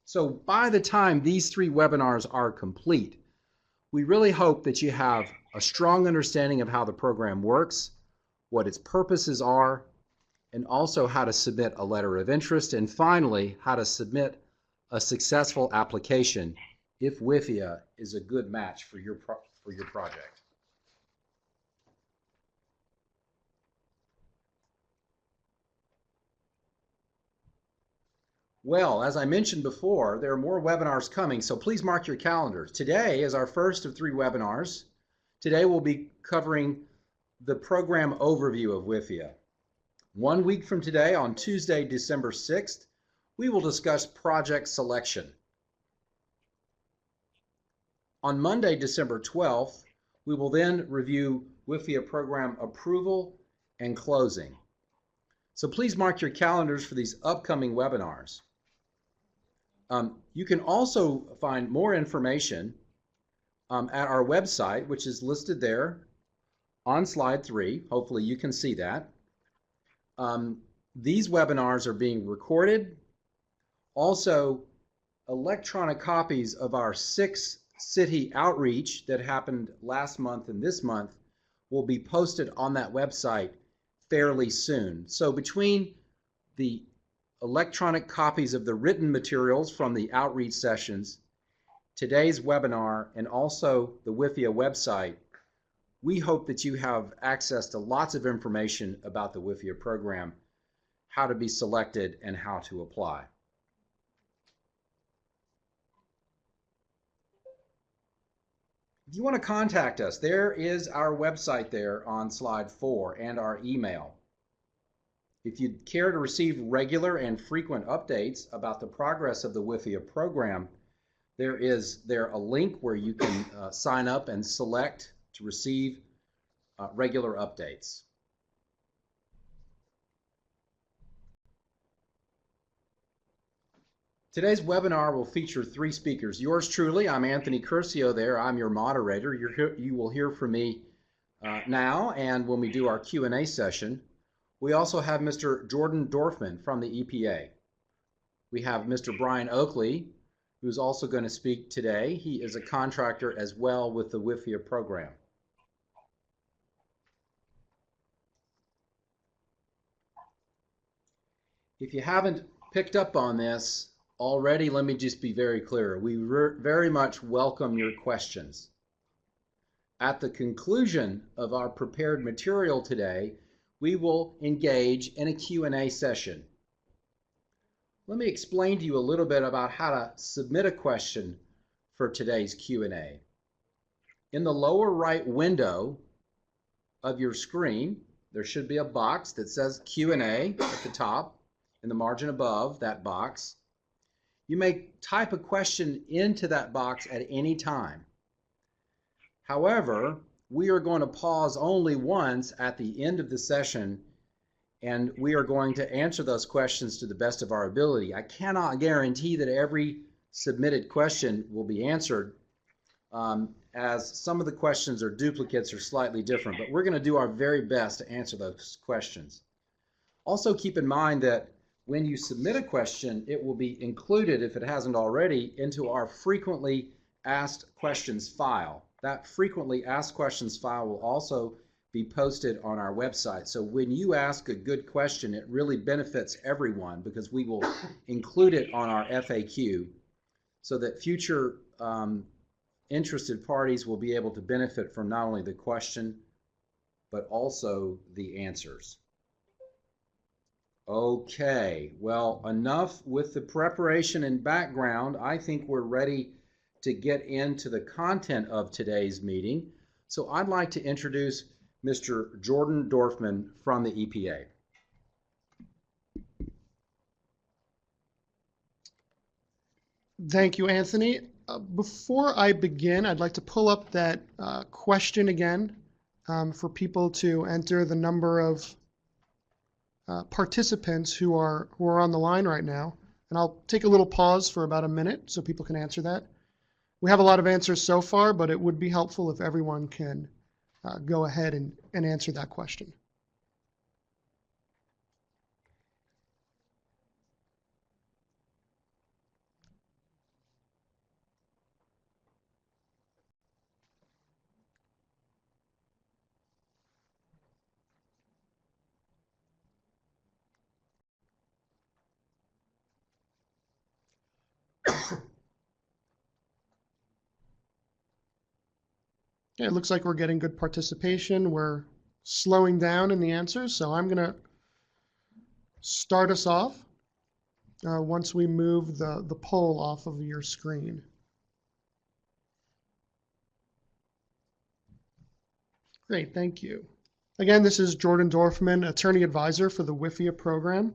So by the time these 3 webinars are complete, we really hope that you have a strong understanding of how the program works, what its purposes are, and also how to submit a letter of interest, and finally, how to submit a successful application if WIFIA is a good match for your project. Well, as I mentioned before, there are more webinars coming, so please mark your calendars. Today is our first of 3 webinars. Today we'll be covering the program overview of WIFIA. 1 week from today, on Tuesday, December 6th, we will discuss project selection. On Monday, December 12th, we will then review WIFIA program approval and closing. So please mark your calendars for these upcoming webinars. You can also find more information at our website, which is listed there on slide 3. Hopefully you can see that. These webinars are being recorded. Also, electronic copies of our 6 city outreach that happened last month and this month will be posted on that website fairly soon. So between the electronic copies of the written materials from the outreach sessions, today's webinar, and also the WIFIA website, we hope that you have access to lots of information about the WIFIA program, how to be selected, and how to apply. If you want to contact us, there is our website there on slide 4 and our email. If you'd care to receive regular and frequent updates about the progress of the WIFIA program, there is a link where you can sign up and select to receive regular updates. Today's webinar will feature 3 speakers. Yours truly, I'm Anthony Curcio there. I'm your moderator. You will hear from me now and when we do our Q&A session. We also have Mr. Jordan Dorfman from the EPA. We have Mr. Brian Oakley, who's also going to speak today. He is a contractor as well with the WIFIA program. If you haven't picked up on this already, let me just be very clear. We very much welcome your questions. At the conclusion of our prepared material today, we will engage in a Q&A session. Let me explain to you a little bit about how to submit a question for today's Q&A. In the lower right window of your screen, there should be a box that says Q&A at the top. In the margin above that box, you may type a question into that box at any time. However, we are going to pause only once at the end of the session, and we are going to answer those questions to the best of our ability. I cannot guarantee that every submitted question will be answered, as some of the questions are duplicates or slightly different, but we're going to do our very best to answer those questions. Also keep in mind that when you submit a question, it will be included, if it hasn't already, into our frequently asked questions file. That frequently asked questions file will also be posted on our website. So when you ask a good question, it really benefits everyone because we will include it on our FAQ so that future interested parties will be able to benefit from not only the question, but also the answers. Okay, well, enough with the preparation and background. I think we're ready to get into the content of today's meeting. So I'd like to introduce Mr. Jordan Dorfman from the EPA. Thank you, Anthony. Before I begin, I'd like to pull up that question again for people to enter the number of participants who are on the line right now. And I'll take a little pause for about a minute so people can answer that. We have a lot of answers so far, but it would be helpful if everyone can go ahead and answer that question. Okay, it looks like we're getting good participation. We're slowing down in the answers, so I'm going to start us off once we move the poll off of your screen. Great, thank you. Again, this is Jordan Dorfman, Attorney Advisor for the WIFIA program.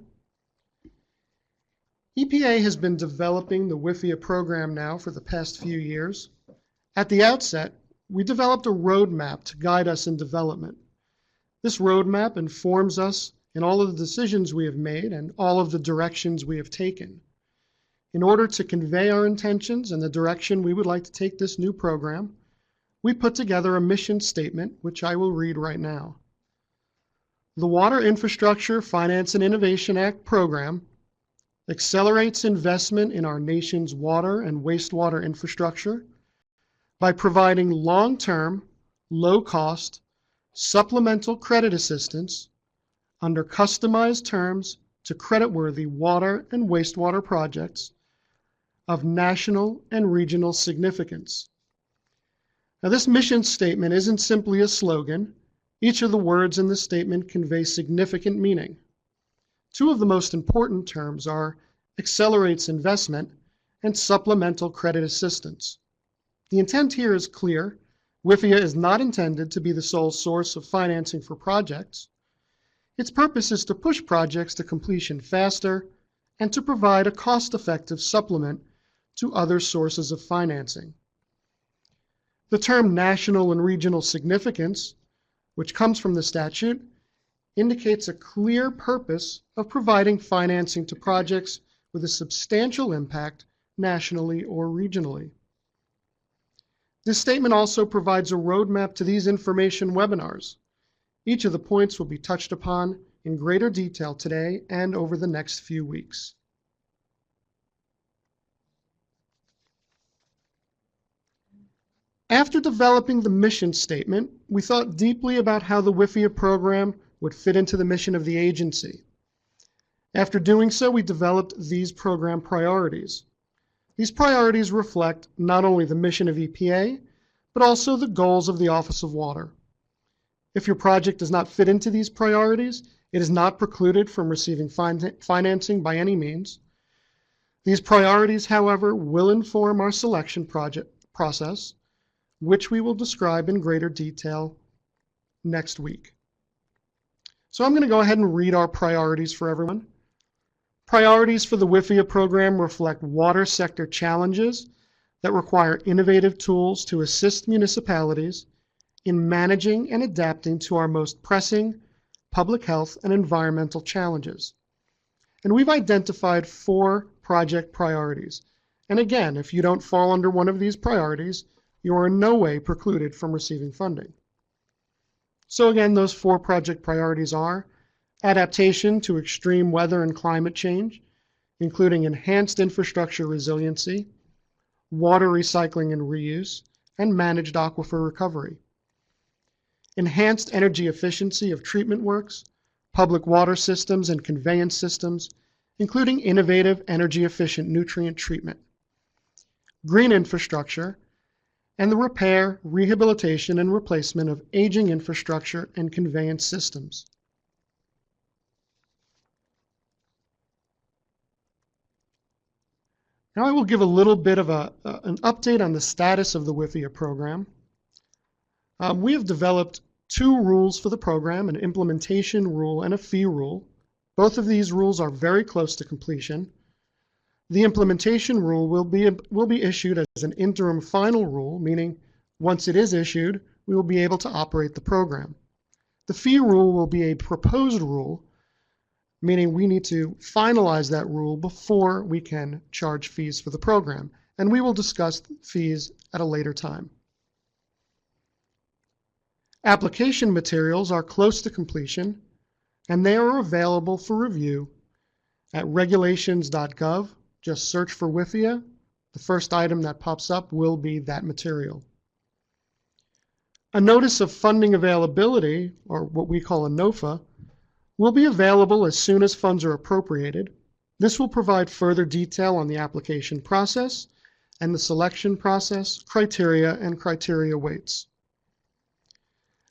EPA has been developing the WIFIA program now for the past few years. At the outset, we developed a roadmap to guide us in development. This roadmap informs us in all of the decisions we have made and all of the directions we have taken. In order to convey our intentions and the direction we would like to take this new program, we put together a mission statement, which I will read right now. The Water Infrastructure Finance and Innovation Act program accelerates investment in our nation's water and wastewater infrastructure by providing long-term, low-cost, supplemental credit assistance under customized terms to creditworthy water and wastewater projects of national and regional significance. Now, this mission statement isn't simply a slogan. Each of the words in the statement convey significant meaning. Two of the most important terms are accelerates investment and supplemental credit assistance. The intent here is clear. WIFIA is not intended to be the sole source of financing for projects. Its purpose is to push projects to completion faster and to provide a cost-effective supplement to other sources of financing. The term national and regional significance, which comes from the statute, indicates a clear purpose of providing financing to projects with a substantial impact nationally or regionally. This statement also provides a roadmap to these information webinars. Each of the points will be touched upon in greater detail today and over the next few weeks. After developing the mission statement, we thought deeply about how the WIFIA program would fit into the mission of the agency. After doing so, we developed these program priorities. These priorities reflect not only the mission of EPA, but also the goals of the Office of Water. If your project does not fit into these priorities, it is not precluded from receiving financing by any means. These priorities, however, will inform our selection process, which we will describe in greater detail next week. So I'm going to go ahead and read our priorities for everyone. Priorities for the WIFIA program reflect water sector challenges that require innovative tools to assist municipalities in managing and adapting to our most pressing public health and environmental challenges. And we've identified 4 project priorities. And again, if you don't fall under one of these priorities, you are in no way precluded from receiving funding. So again, those 4 project priorities are adaptation to extreme weather and climate change, including enhanced infrastructure resiliency, water recycling and reuse, and managed aquifer recovery. Enhanced energy efficiency of treatment works, public water systems and conveyance systems, including innovative energy efficient nutrient treatment. Green infrastructure, and the repair, rehabilitation, and replacement of aging infrastructure and conveyance systems. Now I will give a little bit of an update on the status of the WIFIA program. We have developed 2 rules for the program, an implementation rule and a fee rule. Both of these rules are very close to completion. The implementation rule will be issued as an interim final rule, meaning once it is issued, we will be able to operate the program. The fee rule will be a proposed rule, meaning we need to finalize that rule before we can charge fees for the program. And we will discuss fees at a later time. Application materials are close to completion, and they are available for review at regulations.gov. Just search for WIFIA. The first item that pops up will be that material. A notice of funding availability, or what we call a NOFA, will be available as soon as funds are appropriated. This will provide further detail on the application process and the selection process, criteria, and criteria weights.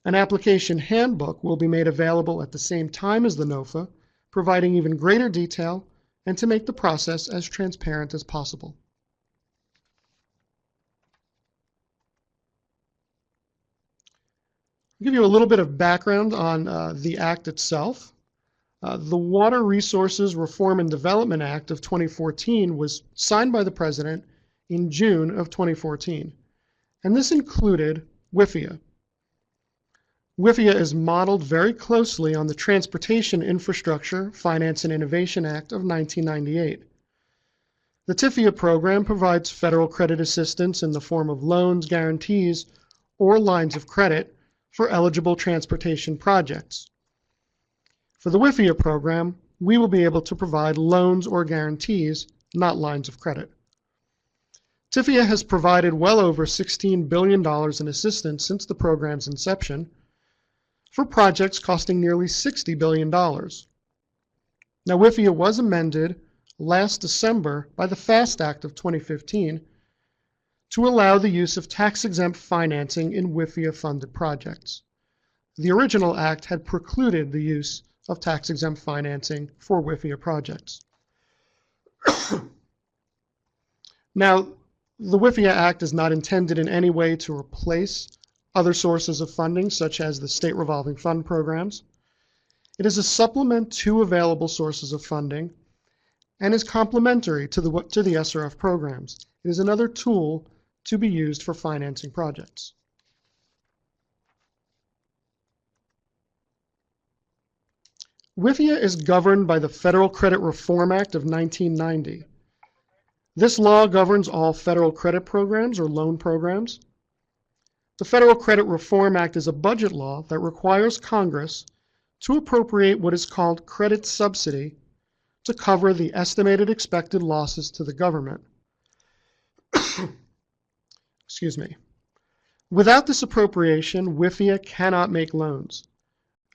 An application handbook will be made available at the same time as the NOFA, providing even greater detail and to make the process as transparent as possible. I'll give you a little bit of background on the Act itself. The Water Resources Reform and Development Act of 2014 was signed by the President in June of 2014, and this included WIFIA. WIFIA is modeled very closely on the Transportation Infrastructure, Finance and Innovation Act of 1998. The TIFIA program provides federal credit assistance in the form of loans, guarantees, or lines of credit for eligible transportation projects. For the WIFIA program, we will be able to provide loans or guarantees, not lines of credit. TIFIA has provided well over $16 billion in assistance since the program's inception for projects costing nearly $60 billion. Now, WIFIA was amended last December by the FAST Act of 2015 to allow the use of tax-exempt financing in WIFIA-funded projects. The original act had precluded the use of tax-exempt financing for WIFIA projects. Now, the WIFIA Act is not intended in any way to replace other sources of funding, such as the state revolving fund programs. It is a supplement to available sources of funding and is complementary to the SRF programs. It is another tool to be used for financing projects. WIFIA is governed by the Federal Credit Reform Act of 1990. This law governs all federal credit programs or loan programs. The Federal Credit Reform Act is a budget law that requires Congress to appropriate what is called credit subsidy to cover the estimated expected losses to the government. Excuse me. Without this appropriation, WIFIA cannot make loans.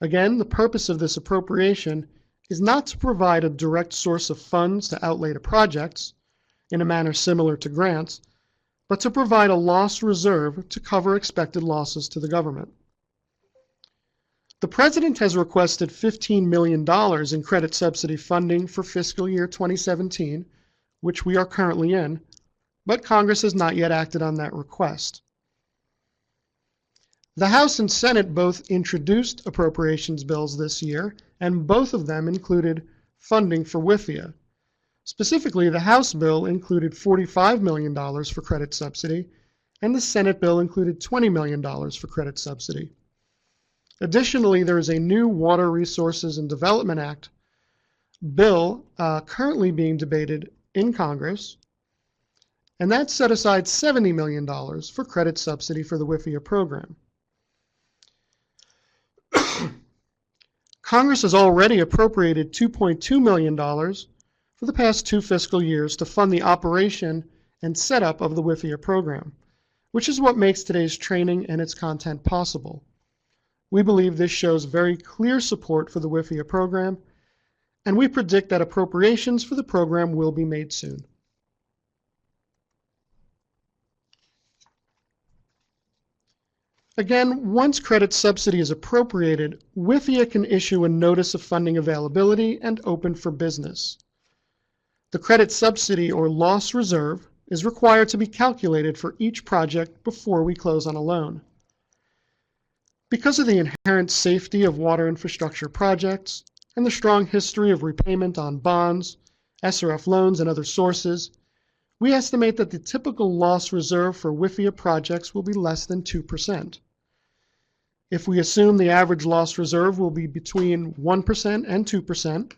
Again, the purpose of this appropriation is not to provide a direct source of funds to outlay to projects in a manner similar to grants, but to provide a loss reserve to cover expected losses to the government. The President has requested $15 million in credit subsidy funding for fiscal year 2017, which we are currently in, but Congress has not yet acted on that request. The House and Senate both introduced appropriations bills this year, and both of them included funding for WIFIA. Specifically, the House bill included $45 million for credit subsidy, and the Senate bill included $20 million for credit subsidy. Additionally, there is a new Water Resources and Development Act bill currently being debated in Congress, and that set aside $70 million for credit subsidy for the WIFIA program. Congress has already appropriated $2.2 million for the past 2 fiscal years to fund the operation and setup of the WIFIA program, which is what makes today's training and its content possible. We believe this shows very clear support for the WIFIA program, and we predict that appropriations for the program will be made soon. Again, once credit subsidy is appropriated, WIFIA can issue a notice of funding availability and open for business. The credit subsidy or loss reserve is required to be calculated for each project before we close on a loan. Because of the inherent safety of water infrastructure projects and the strong history of repayment on bonds, SRF loans, and other sources, we estimate that the typical loss reserve for WIFIA projects will be less than 2%. If we assume the average loss reserve will be between 1% and 2%,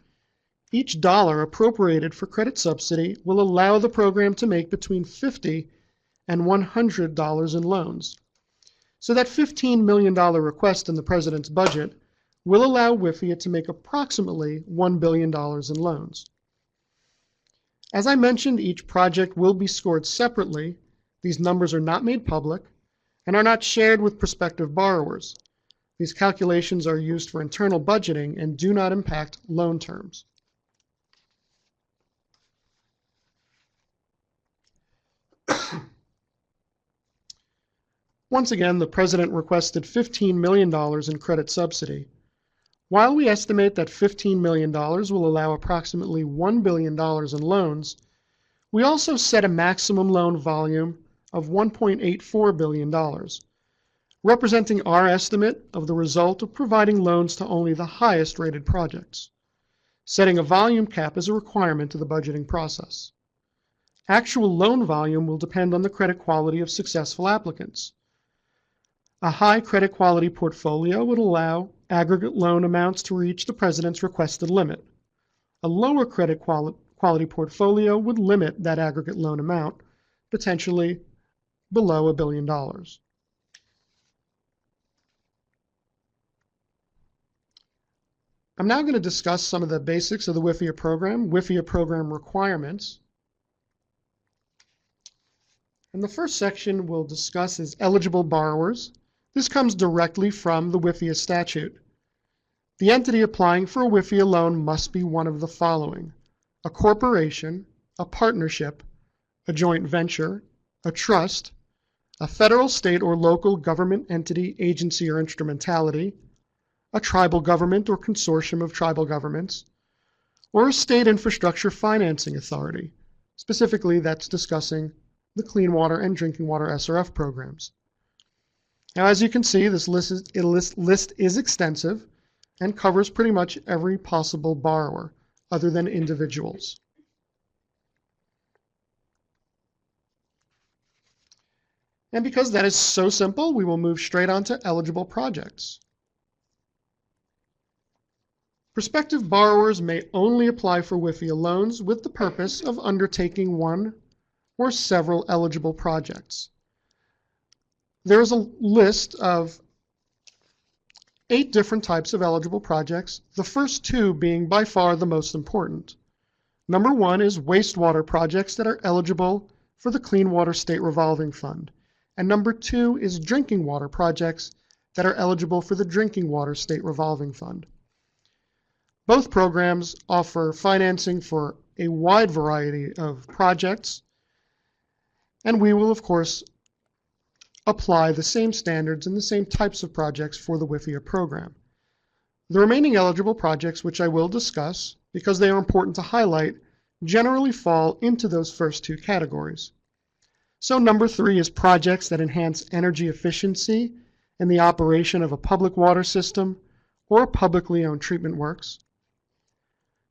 each dollar appropriated for credit subsidy will allow the program to make between $50 and $100 in loans. So that $15 million request in the President's budget will allow WIFIA to make approximately $1 billion in loans. As I mentioned, each project will be scored separately. These numbers are not made public and are not shared with prospective borrowers. These calculations are used for internal budgeting and do not impact loan terms. Once again, the President requested $15 million in credit subsidy. While we estimate that $15 million will allow approximately $1 billion in loans, we also set a maximum loan volume of $1.84 billion, representing our estimate of the result of providing loans to only the highest rated projects. Setting a volume cap is a requirement of the budgeting process. Actual loan volume will depend on the credit quality of successful applicants. A high credit quality portfolio would allow aggregate loan amounts to reach the President's requested limit. A lower credit quality portfolio would limit that aggregate loan amount, potentially below $1 billion. I'm now going to discuss some of the basics of the WIFIA program requirements. And the first section we'll discuss is eligible borrowers. This comes directly from the WIFIA statute. The entity applying for a WIFIA loan must be one of the following: a corporation, a partnership, a joint venture, a trust, a federal, state, or local government entity, agency, or instrumentality, a tribal government or consortium of tribal governments, or a state infrastructure financing authority. Specifically, that's discussing the Clean Water and Drinking Water SRF programs. Now, as you can see, this list is extensive and covers pretty much every possible borrower other than individuals. And because that is so simple, we will move straight on to eligible projects. Prospective borrowers may only apply for WIFIA loans with the purpose of undertaking one or several eligible projects. There is a list of 8 different types of eligible projects, the first 2 being by far the most important. Number 1 is wastewater projects that are eligible for the Clean Water State Revolving Fund. And number 2 is drinking water projects that are eligible for the Drinking Water State Revolving Fund. Both programs offer financing for a wide variety of projects, and we will, of course, apply the same standards and the same types of projects for the WIFIA program. The remaining eligible projects, which I will discuss because they are important to highlight, generally fall into those first 2 categories. So number 3 is projects that enhance energy efficiency in the operation of a public water system or publicly owned treatment works.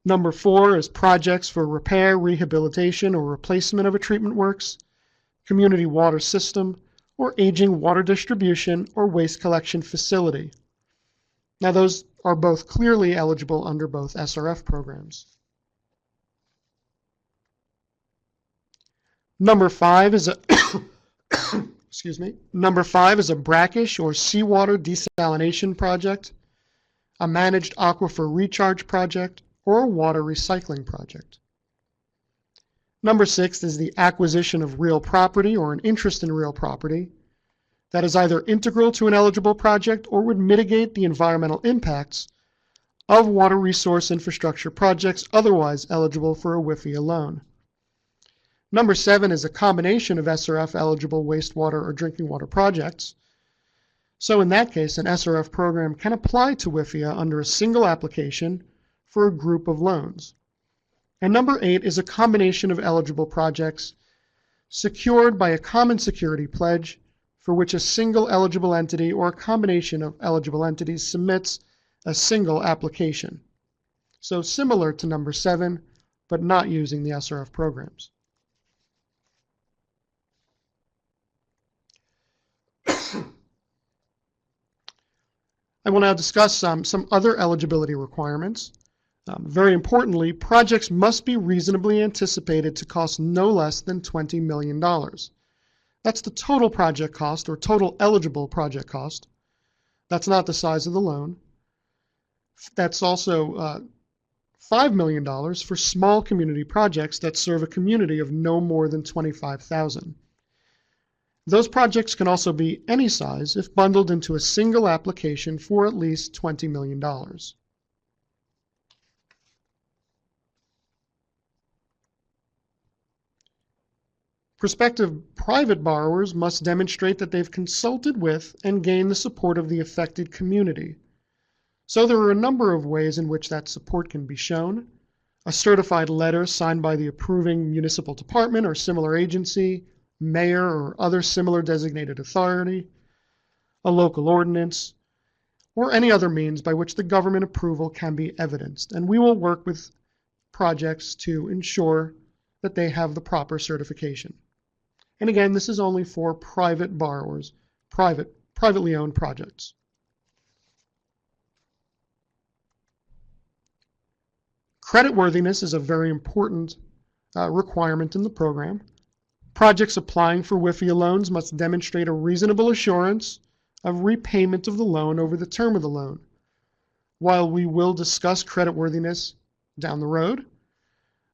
Number 4 is projects for repair, rehabilitation, or replacement of a treatment works, community water system, or aging water distribution or waste collection facility. Now, those are both clearly eligible under both SRF programs. Number 5 is a Number 5 is a brackish or seawater desalination project, a managed aquifer recharge project, or a water recycling project. Number 6 is the acquisition of real property or an interest in real property that is either integral to an eligible project or would mitigate the environmental impacts of water resource infrastructure projects otherwise eligible for a WIFIA loan. Number 7 is a combination of SRF eligible wastewater or drinking water projects. So in that case, an SRF program can apply to WIFIA under a single application for a group of loans. And number 8 is a combination of eligible projects secured by a common security pledge for which a single eligible entity or a combination of eligible entities submits a single application. So similar to number 7, but not using the SRF programs. I will now discuss some other eligibility requirements. Very importantly, projects must be reasonably anticipated to cost no less than $20 million. That's the total project cost or total eligible project cost. That's not the size of the loan. That's also $5 million for small community projects that serve a community of no more than 25,000. Those projects can also be any size if bundled into a single application for at least $20 million. Prospective private borrowers must demonstrate that they've consulted with and gained the support of the affected community. So there are a number of ways in which that support can be shown. A certified letter signed by the approving municipal department or similar agency, mayor or other similar designated authority, a local ordinance, or any other means by which the government approval can be evidenced. And we will work with projects to ensure that they have the proper certification. And again, this is only for private borrowers, privately owned projects. Creditworthiness is a very important requirement in the program. Projects applying for WIFIA loans must demonstrate a reasonable assurance of repayment of the loan over the term of the loan. While we will discuss creditworthiness down the road,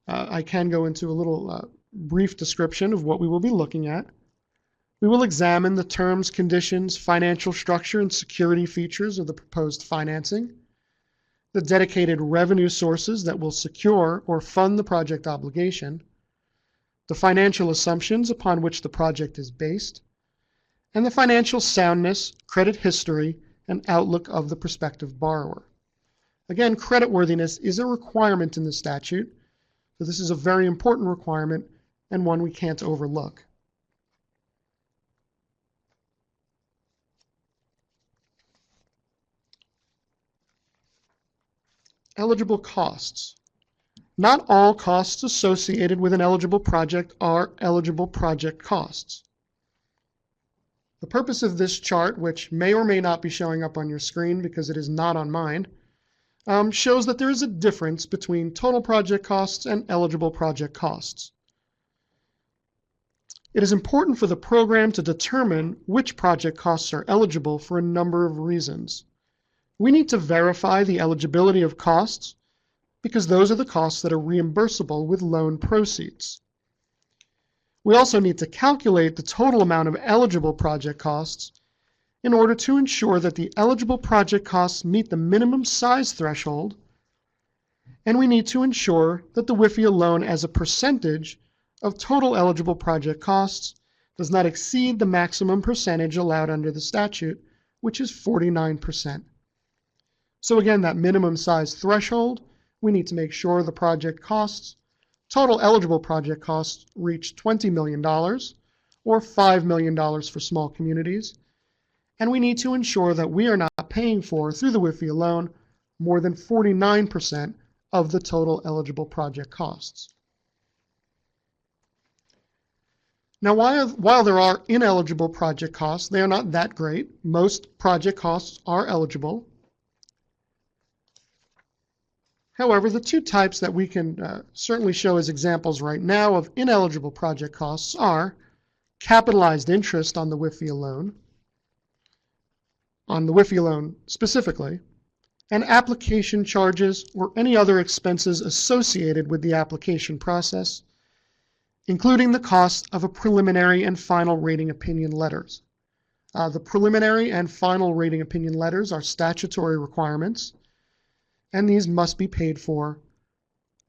I can go into a little brief description of what we will be looking at. We will examine the terms, conditions, financial structure, and security features of the proposed financing, the dedicated revenue sources that will secure or fund the project obligation, the financial assumptions upon which the project is based, and the financial soundness, credit history, and outlook of the prospective borrower. Again, creditworthiness is a requirement in the statute, so this is a very important requirement and one we can't overlook. Eligible costs. Not all costs associated with an eligible project are eligible project costs. The purpose of this chart, which may or may not be showing up on your screen because it is not on mine, shows that there is a difference between total project costs and eligible project costs. It is important for the program to determine which project costs are eligible for a number of reasons. We need to verify the eligibility of costs because those are the costs that are reimbursable with loan proceeds. We also need to calculate the total amount of eligible project costs in order to ensure that the eligible project costs meet the minimum size threshold, and we need to ensure that the WIFIA loan as a percentage of total eligible project costs does not exceed the maximum percentage allowed under the statute, which is 49%. So again, that minimum size threshold, we need to make sure the project costs, total eligible project costs, reach $20 million or $5 million for small communities. And we need to ensure that we are not paying for, through the WIFIA loan, more than 49% of the total eligible project costs. Now, while there are ineligible project costs, they are not that great. Most project costs are eligible. However, the two types that we can certainly show as examples right now of ineligible project costs are capitalized interest on the WIFIA loan specifically, and application charges or any other expenses associated with the application process, including the cost of a preliminary and final rating opinion letters. The preliminary and final rating opinion letters are statutory requirements, and these must be paid for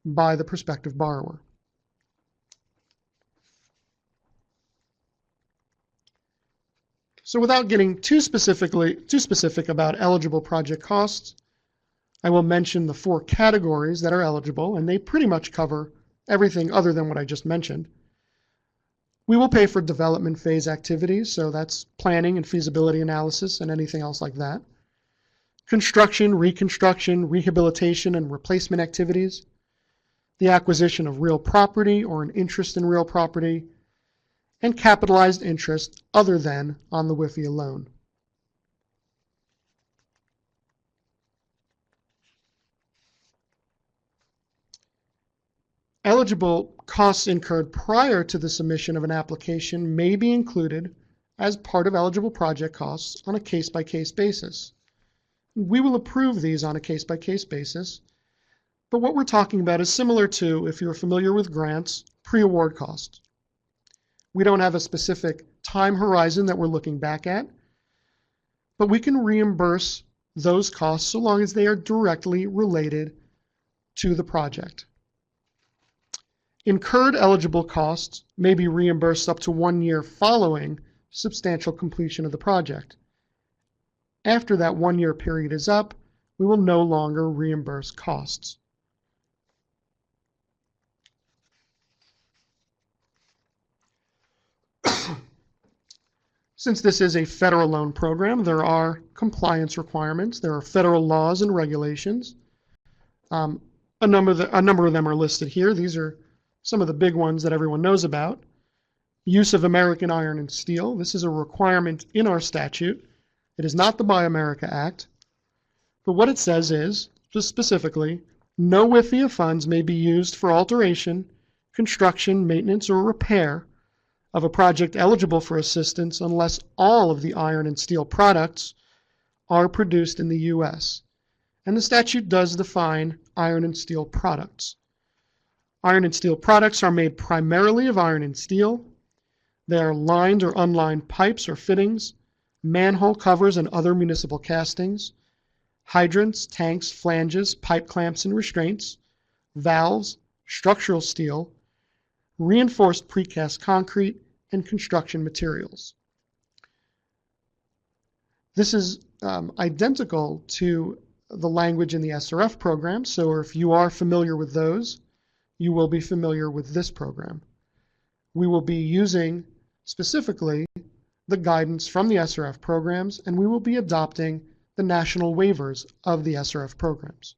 by the prospective borrower. So without getting too specific about eligible project costs, I will mention the 4 categories that are eligible, and they pretty much cover everything other than what I just mentioned. We will pay for development phase activities, so that's planning and feasibility analysis and anything else like that. Construction, reconstruction, rehabilitation, and replacement activities. The acquisition of real property or an interest in real property, and capitalized interest other than on the WIFIA loan. Eligible costs incurred prior to the submission of an application may be included as part of eligible project costs on a case-by-case basis. We will approve these on a case-by-case basis, but what we're talking about is similar to, if you're familiar with grants, pre-award costs. We don't have a specific time horizon that we're looking back at, but we can reimburse those costs so long as they are directly related to the project. Incurred eligible costs may be reimbursed up to 1 year following substantial completion of the project. After that 1 year period is up, we will no longer reimburse costs. Since this is a federal loan program, there are compliance requirements. There are federal laws and regulations. A number of them are listed here. These are some of the big ones that everyone knows about. Use of American iron and steel. This is a requirement in our statute. It is not the Buy America Act. But what it says is, just specifically, no WIFIA funds may be used for alteration, construction, maintenance, or repair of a project eligible for assistance unless all of the iron and steel products are produced in the U.S. And the statute does define iron and steel products. Iron and steel products are made primarily of iron and steel. They are lined or unlined pipes or fittings, manhole covers and other municipal castings, hydrants, tanks, flanges, pipe clamps and restraints, valves, structural steel, reinforced precast concrete, and construction materials. This is identical to the language in the SRF program, so if you are familiar with those, you will be familiar with this program. We will be using specifically the guidance from the SRF programs, and we will be adopting the national waivers of the SRF programs.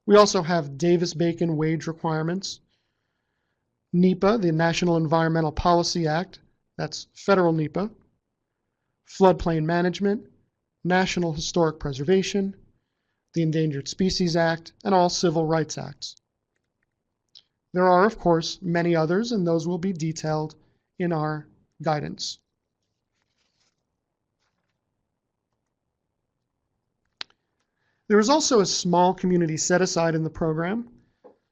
We also have Davis-Bacon wage requirements, NEPA, the National Environmental Policy Act, that's federal NEPA, floodplain management, National Historic Preservation, the Endangered Species Act, and all civil rights acts. There are, of course, many others, and those will be detailed in our guidance. There is also a small community set aside in the program.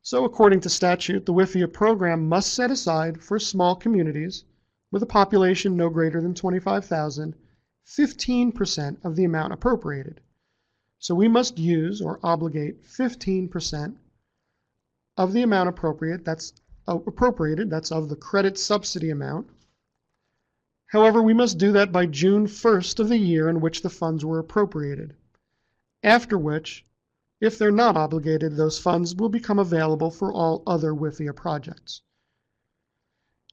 So according to statute, the WIFIA program must set aside for small communities with a population no greater than 25,000, 15% of the amount appropriated. So we must use or obligate 15% of the amount appropriated, that's of the credit subsidy amount. However, we must do that by June 1st of the year in which the funds were appropriated, after which, if they're not obligated, those funds will become available for all other WIFIA projects.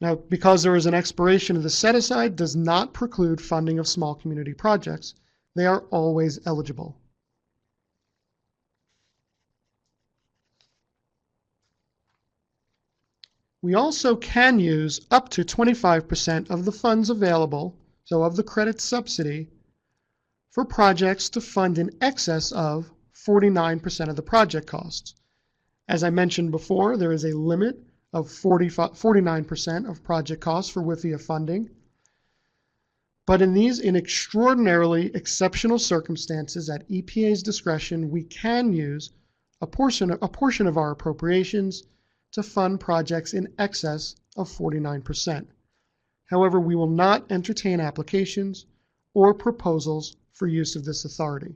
Now, because there is an expiration of the set-aside does not preclude funding of small community projects. They are always eligible. We also can use up to 25% of the funds available, so of the credit subsidy, for projects to fund in excess of 49% of the project costs. As I mentioned before, there is a limit of 49% of project costs for WIFIA funding. But in extraordinarily exceptional circumstances at EPA's discretion, we can use a portion of our appropriations to fund projects in excess of 49%. However, we will not entertain applications or proposals for use of this authority.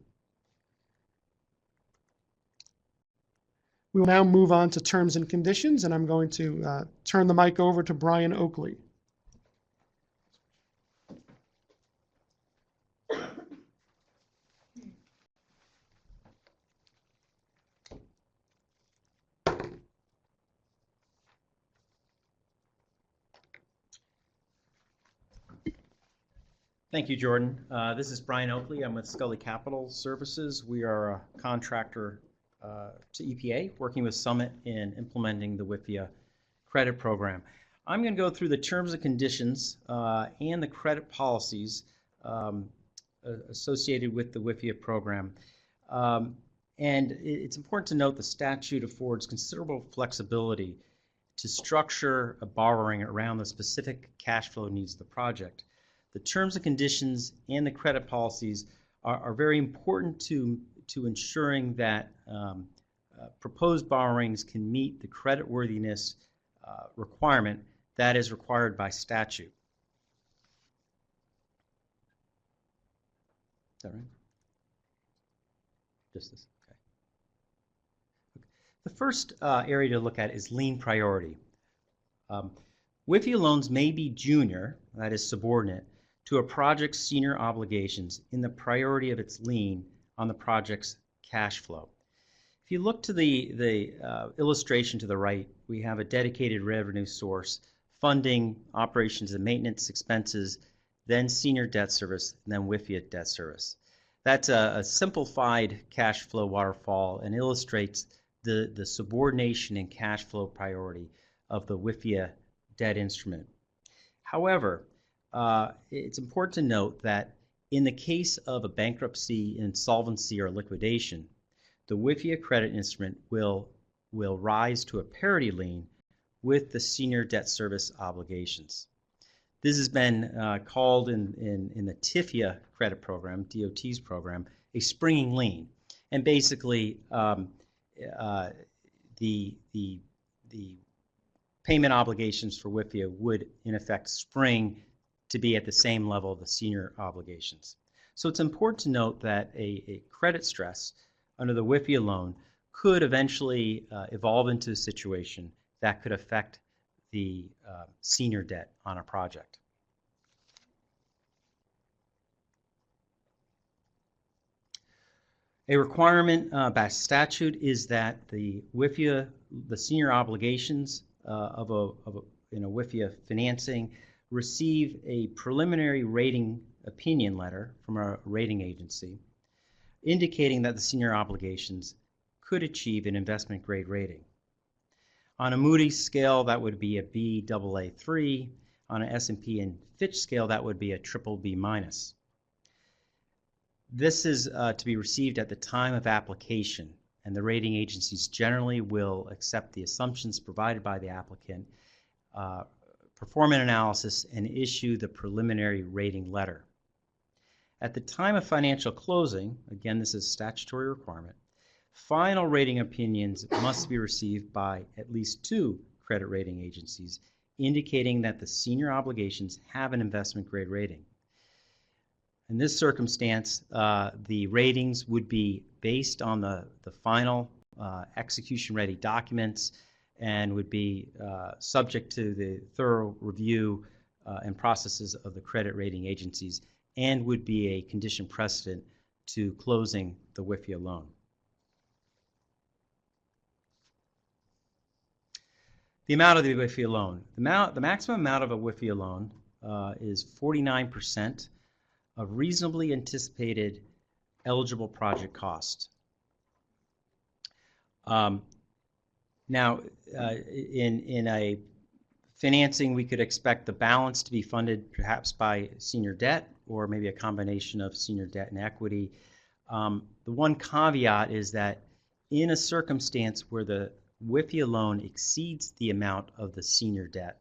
We will now move on to terms and conditions, and I'm going to turn the mic over to Brian Oakley. Thank you, Jordan. This is Brian Oakley. I'm with Scully Capital Services. We are a contractor to EPA, working with Summit in implementing the WIFIA credit program. I'm going to go through the terms and conditions and the credit policies associated with the WIFIA program. And it's important to note the statute affords considerable flexibility to structure a borrowing around the specific cash flow needs of the project. The terms and conditions and the credit policies are very important to ensuring that proposed borrowings can meet the creditworthiness requirement that is required by statute. Is that right? Just this, okay. The first area to look at is lien priority. WIFIA loans may be junior, that is subordinate, to a project's senior obligations in the priority of its lien on the project's cash flow. If you look to the illustration to the right, we have a dedicated revenue source funding operations and maintenance expenses, then senior debt service, and then WIFIA debt service. That's a simplified cash flow waterfall and illustrates the subordination and cash flow priority of the WIFIA debt instrument. However, it's important to note that in the case of a bankruptcy, insolvency, or liquidation, the WIFIA credit instrument will rise to a parity lien with the senior debt service obligations. This has been called in the TIFIA credit program, DOT's program, a springing lien. And basically, the payment obligations for WIFIA would, in effect, spring to be at the same level of the senior obligations. So it's important to note that a credit stress under the WIFIA loan could eventually evolve into a situation that could affect the senior debt on a project. A requirement by statute is that the WIFIA, the senior obligations in a WIFIA financing, receive a preliminary rating opinion letter from a rating agency indicating that the senior obligations could achieve an investment grade rating. On a Moody's scale, that would be a Baa3. On an S&P and Fitch scale, that would be a BBB-. This is to be received at the time of application, and the rating agencies generally will accept the assumptions provided by the applicant, perform an analysis, and issue the preliminary rating letter. At the time of financial closing, again, this is a statutory requirement, final rating opinions must be received by at least 2 credit rating agencies, indicating that the senior obligations have an investment grade rating. In this circumstance, the ratings would be based on the final execution-ready documents and would be subject to the thorough review and processes of the credit rating agencies, and would be a condition precedent to closing the WIFIA loan. The amount of the WIFIA loan. The maximum amount of a WIFIA loan is 49% of reasonably anticipated eligible project cost. Now, in a financing, we could expect the balance to be funded perhaps by senior debt or maybe a combination of senior debt and equity. The one caveat is that in a circumstance where the WIFIA loan exceeds the amount of the senior debt,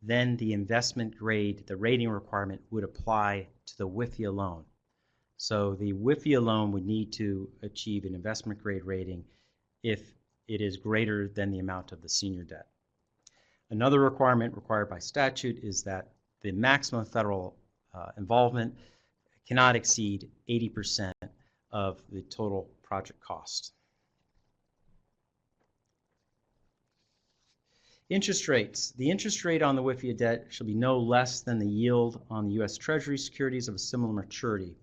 then the investment grade, the rating requirement, would apply to the WIFIA loan. So the WIFIA loan would need to achieve an investment grade rating if it is greater than the amount of the senior debt. Another requirement required by statute is that the maximum federal involvement cannot exceed 80% of the total project cost. Interest rates. The interest rate on the WIFIA debt shall be no less than the yield on the U.S. Treasury securities of a similar maturity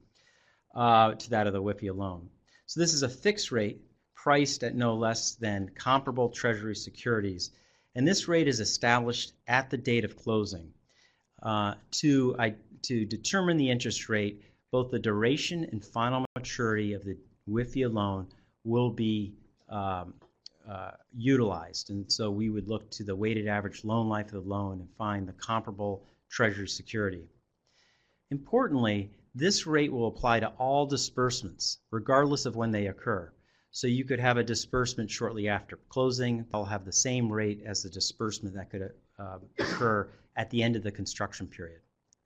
to that of the WIFIA loan. So this is a fixed rate priced at no less than comparable Treasury securities, and this rate is established at the date of closing. To determine the interest rate, both the duration and final maturity of the WIFIA loan will be utilized, and so we would look to the weighted average loan life of the loan and find the comparable Treasury security. Importantly, this rate will apply to all disbursements, regardless of when they occur. So you could have a disbursement shortly after closing. They'll have the same rate as the disbursement that could occur at the end of the construction period.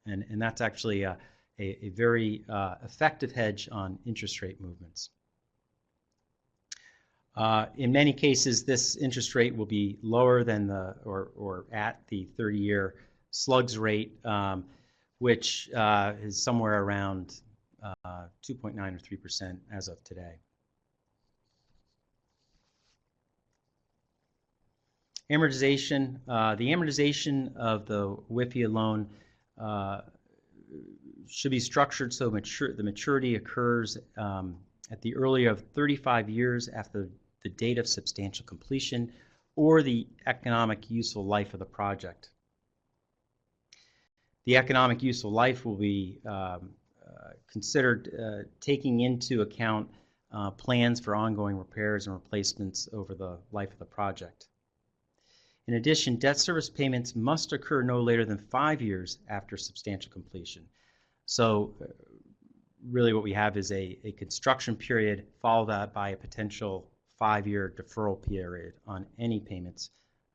And that's actually a very effective hedge on interest rate movements. In many cases, this interest rate will be lower than or at the 30-year slugs rate, which is somewhere around 2.9 or 3% as of today. Amortization. The amortization of the WIFIA loan should be structured so the maturity occurs at the earlier of 35 years after the date of substantial completion or the economic useful life of the project. The economic useful life will be considered taking into account plans for ongoing repairs and replacements over the life of the project. In addition, debt service payments must occur no later than 5 years after substantial completion. So really what we have is a construction period followed by a potential 5-year deferral period on any payments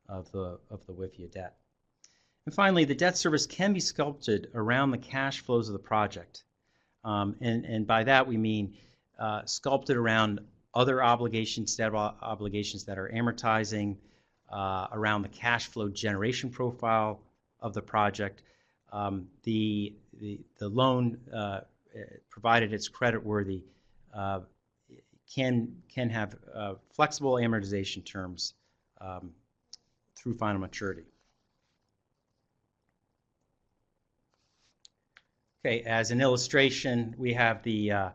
of the WIFIA debt. And finally, the debt service can be sculpted around the cash flows of the project. And by that we mean sculpted around other obligations, debt obligations that are amortizing, around the cash flow generation profile of the project. The loan, provided it's creditworthy, can have flexible amortization terms through final maturity. Okay, as an illustration, we have the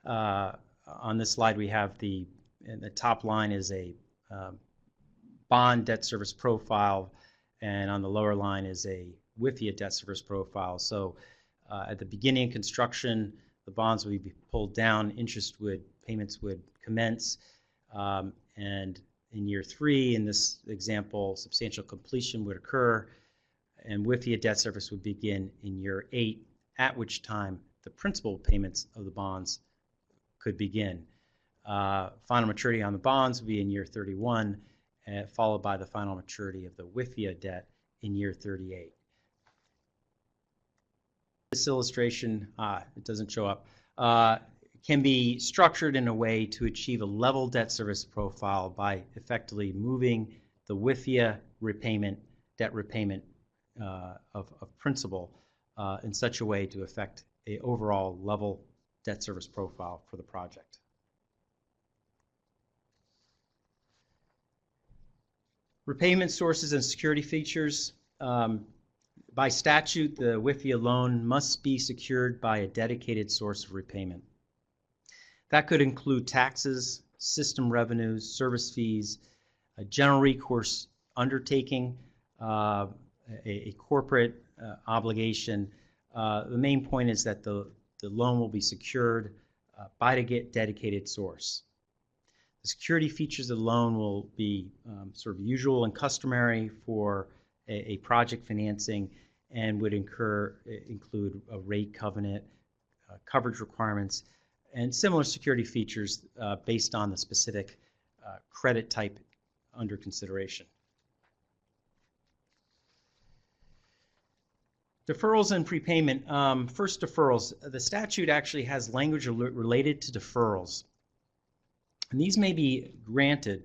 on this slide we have in the top line is a bond debt service profile, and on the lower line is a WIFIA debt service profile. So at the beginning of construction, the bonds would be pulled down, payments would commence, and in year 3, in this example, substantial completion would occur, and WIFIA debt service would begin in year 8, at which time the principal payments of the bonds could begin. Final maturity on the bonds would be in year 31, followed by the final maturity of the WIFIA debt in year 38. This illustration, it doesn't show up, can be structured in a way to achieve a level debt service profile by effectively moving the WIFIA debt repayment of principal in such a way to affect an overall level debt service profile for the project. Repayment sources and security features. By statute, the WIFIA loan must be secured by a dedicated source of repayment. That could include taxes, system revenues, service fees, a general recourse undertaking, a corporate obligation. The main point is that the loan will be secured by a dedicated source. The security features of the loan will be sort of usual and customary for a project financing, and would include a rate covenant, coverage requirements, and similar security features based on the specific credit type under consideration. Deferrals and prepayment. First, deferrals. The statute actually has language related to deferrals. And these may be granted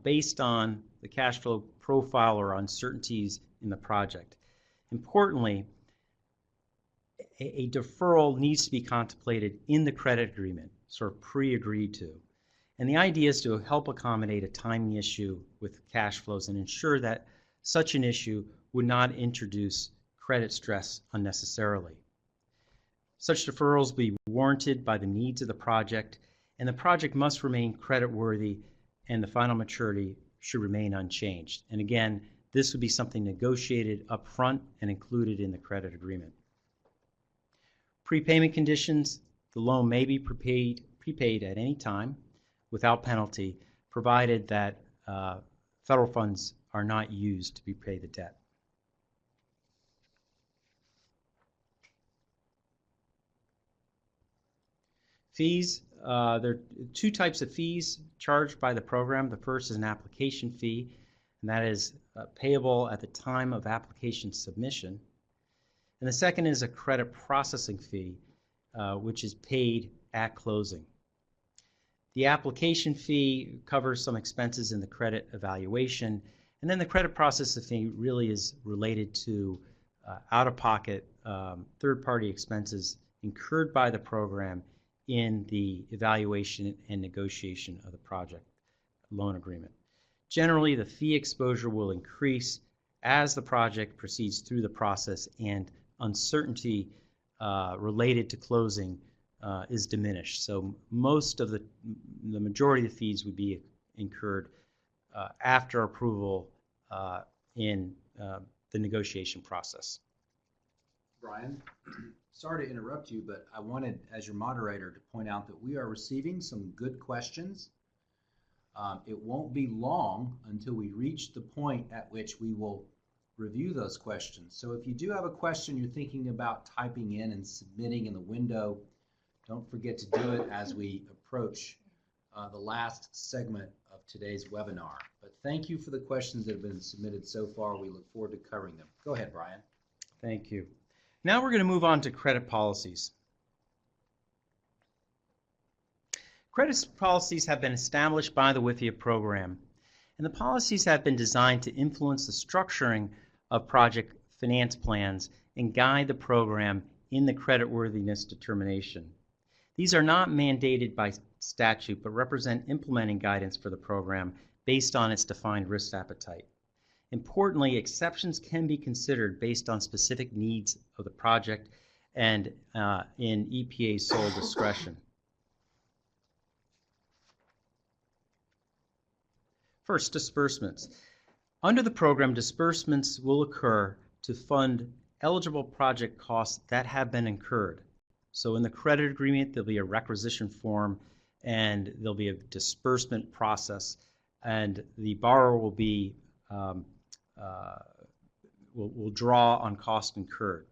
based on the cash flow profile or uncertainties in the project. Importantly, a deferral needs to be contemplated in the credit agreement, sort of pre-agreed to. And the idea is to help accommodate a timing issue with cash flows and ensure that such an issue would not introduce credit stress unnecessarily. Such deferrals will be warranted by the needs of the project, and the project must remain creditworthy, and the final maturity should remain unchanged. And again, this would be something negotiated up front and included in the credit agreement. Prepayment conditions. The loan may be prepaid at any time without penalty, provided that federal funds are not used to repay the debt. Fees. There are 2 types of fees charged by the program. The first is an application fee, and that is payable at the time of application submission. And the second is a credit processing fee, which is paid at closing. The application fee covers some expenses in the credit evaluation, and then the credit processing fee really is related to out-of-pocket third-party expenses incurred by the program in the evaluation and negotiation of the project loan agreement. Generally, the fee exposure will increase as the project proceeds through the process and uncertainty related to closing is diminished. So most of the majority of the fees would be incurred after approval in the negotiation process. Brian, sorry to interrupt you, but I wanted, as your moderator, to point out that we are receiving some good questions. It won't be long until we reach the point at which we will review those questions. So if you do have a question you're thinking about typing in and submitting in the window, don't forget to do it as we approach the last segment of today's webinar. But thank you for the questions that have been submitted so far. We look forward to covering them. Go ahead, Brian. Thank you. Now we're going to move on to credit policies. Credit policies have been established by the WIFIA program, and the policies have been designed to influence the structuring of project finance plans and guide the program in the creditworthiness determination. These are not mandated by statute, but represent implementing guidance for the program based on its defined risk appetite. Importantly, exceptions can be considered based on specific needs of the project and in EPA's sole discretion. First, disbursements. Under the program, disbursements will occur to fund eligible project costs that have been incurred. So in the credit agreement, there'll be a requisition form and there'll be a disbursement process, and the borrower will be will draw on cost incurred.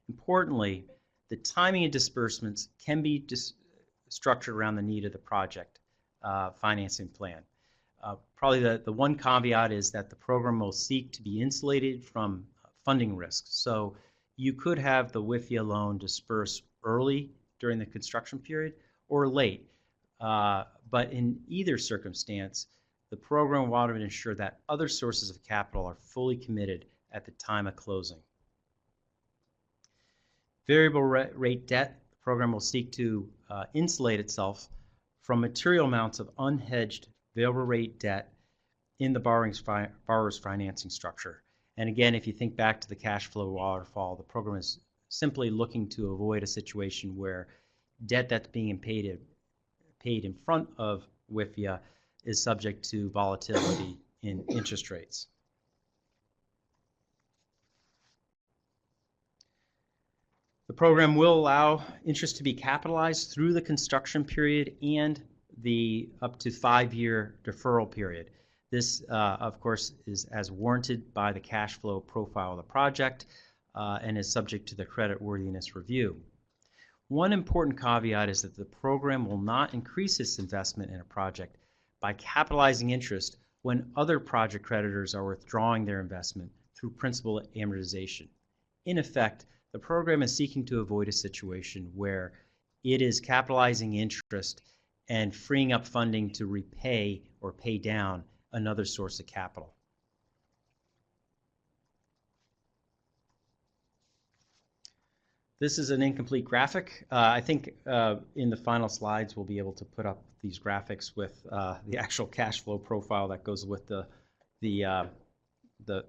Importantly, the timing of disbursements can be structured around the need of the project financing plan. Probably the one caveat is that the program will seek to be insulated from funding risk. So you could have the WIFIA loan disperse early during the construction period or late. But in either circumstance, the program will want to ensure that other sources of capital are fully committed at the time of closing. Variable rate debt, the program will seek to insulate itself from material amounts of unhedged variable rate debt in the borrower's financing structure. And again, if you think back to the cash flow waterfall, the program is simply looking to avoid a situation where debt that's being paid in front of WIFIA is subject to volatility in interest rates. The program will allow interest to be capitalized through the construction period and the up to 5-year deferral period. This, of course, is as warranted by the cash flow profile of the project and is subject to the creditworthiness review. One important caveat is that the program will not increase its investment in a project by capitalizing interest when other project creditors are withdrawing their investment through principal amortization. In effect, the program is seeking to avoid a situation where it is capitalizing interest and freeing up funding to repay or pay down another source of capital. This is an incomplete graphic. I think in the final slides we'll be able to put up these graphics with the actual cash flow profile that goes with the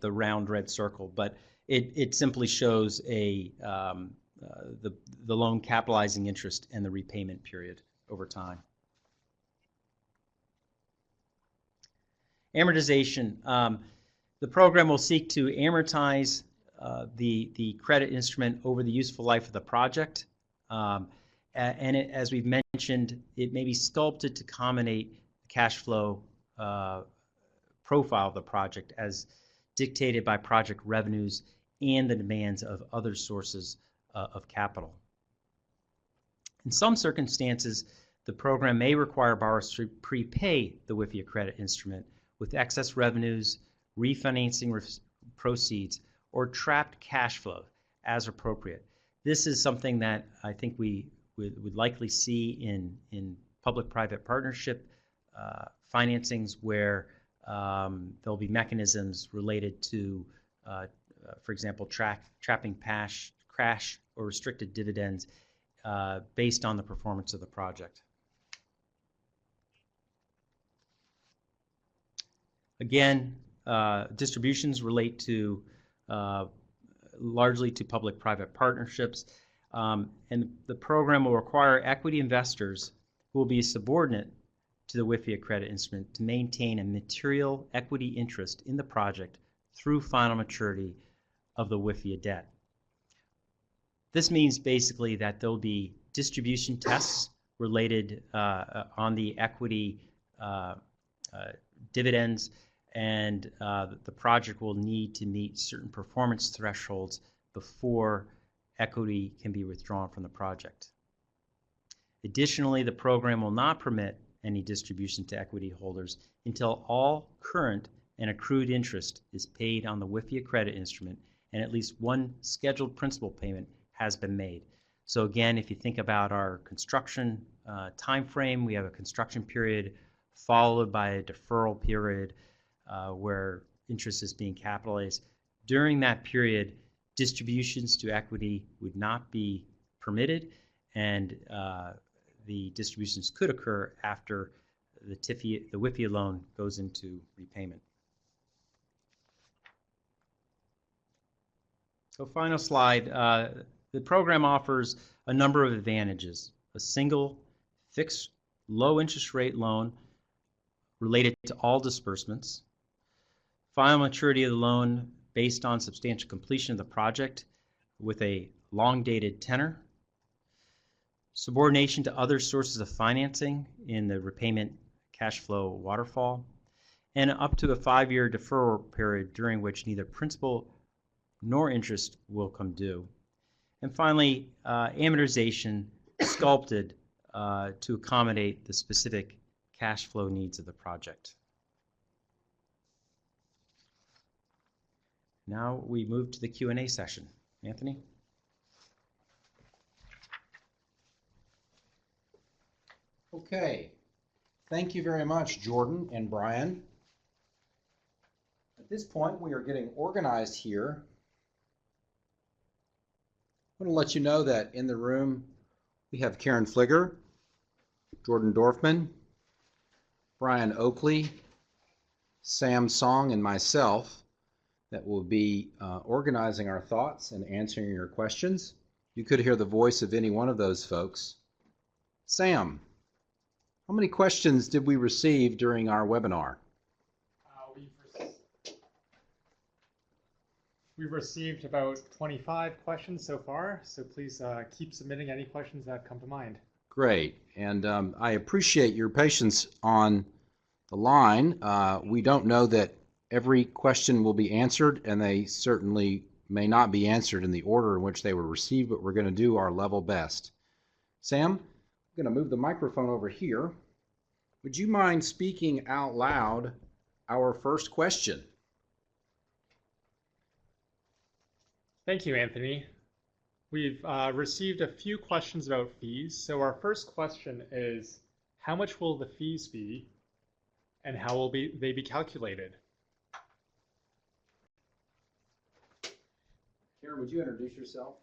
round red circle. But it simply shows the loan capitalizing interest and the repayment period over time. Amortization. The program will seek to amortize the credit instrument over the useful life of the project. And as we've mentioned, it may be sculpted to accommodate the cash flow profile of the project as dictated by project revenues and the demands of other sources of capital. In some circumstances, the program may require borrowers to prepay the WIFIA credit instrument with excess revenues, refinancing proceeds, or trapped cash flow as appropriate. This is something that I think we would likely see in public-private partnership financings where there'll be mechanisms related to, for example, trapping cash or restricted dividends based on the performance of the project. Again, distributions relate to largely to public-private partnerships, and the program will require equity investors who will be subordinate to the WIFIA credit instrument to maintain a material equity interest in the project through final maturity of the WIFIA debt. This means basically that there'll be distribution tests related on the equity dividends, and the project will need to meet certain performance thresholds before equity can be withdrawn from the project. Additionally, the program will not permit any distribution to equity holders until all current and accrued interest is paid on the WIFIA credit instrument and at least one scheduled principal payment has been made. So again, if you think about our construction time frame, we have a construction period followed by a deferral period where interest is being capitalized. During that period, distributions to equity would not be permitted, and the distributions could occur after the WIFIA loan goes into repayment. So final slide. The program offers a number of advantages. A single, fixed, low interest rate loan related to all disbursements. Final maturity of the loan based on substantial completion of the project with a long-dated tenor. Subordination to other sources of financing in the repayment cash flow waterfall. And up to a 5-year deferral period during which neither principal nor interest will come due. And finally, amortization sculpted to accommodate the specific cash flow needs of the project. Now we move to the Q&A session. Anthony? Okay. Thank you very much, Jordan and Brian. At this point, we are getting organized here. I want to let you know that in the room we have Karen Fligger, Jordan Dorfman, Brian Oakley, Sam Song, and myself that will be organizing our thoughts and answering your questions. You could hear the voice of any one of those folks. Sam, how many questions did we receive during our webinar? We've received about 25 questions so far, so please keep submitting any questions that come to mind. Great, and I appreciate your patience on the line. We don't know that every question will be answered, and they certainly may not be answered in the order in which they were received, but we're going to do our level best. Sam, I'm going to move the microphone over here. Would you mind speaking out loud our first question? Thank you, Anthony. We've received a few questions about fees. So our first question is, how much will the fees be and how will they be calculated? Karen, would you introduce yourself?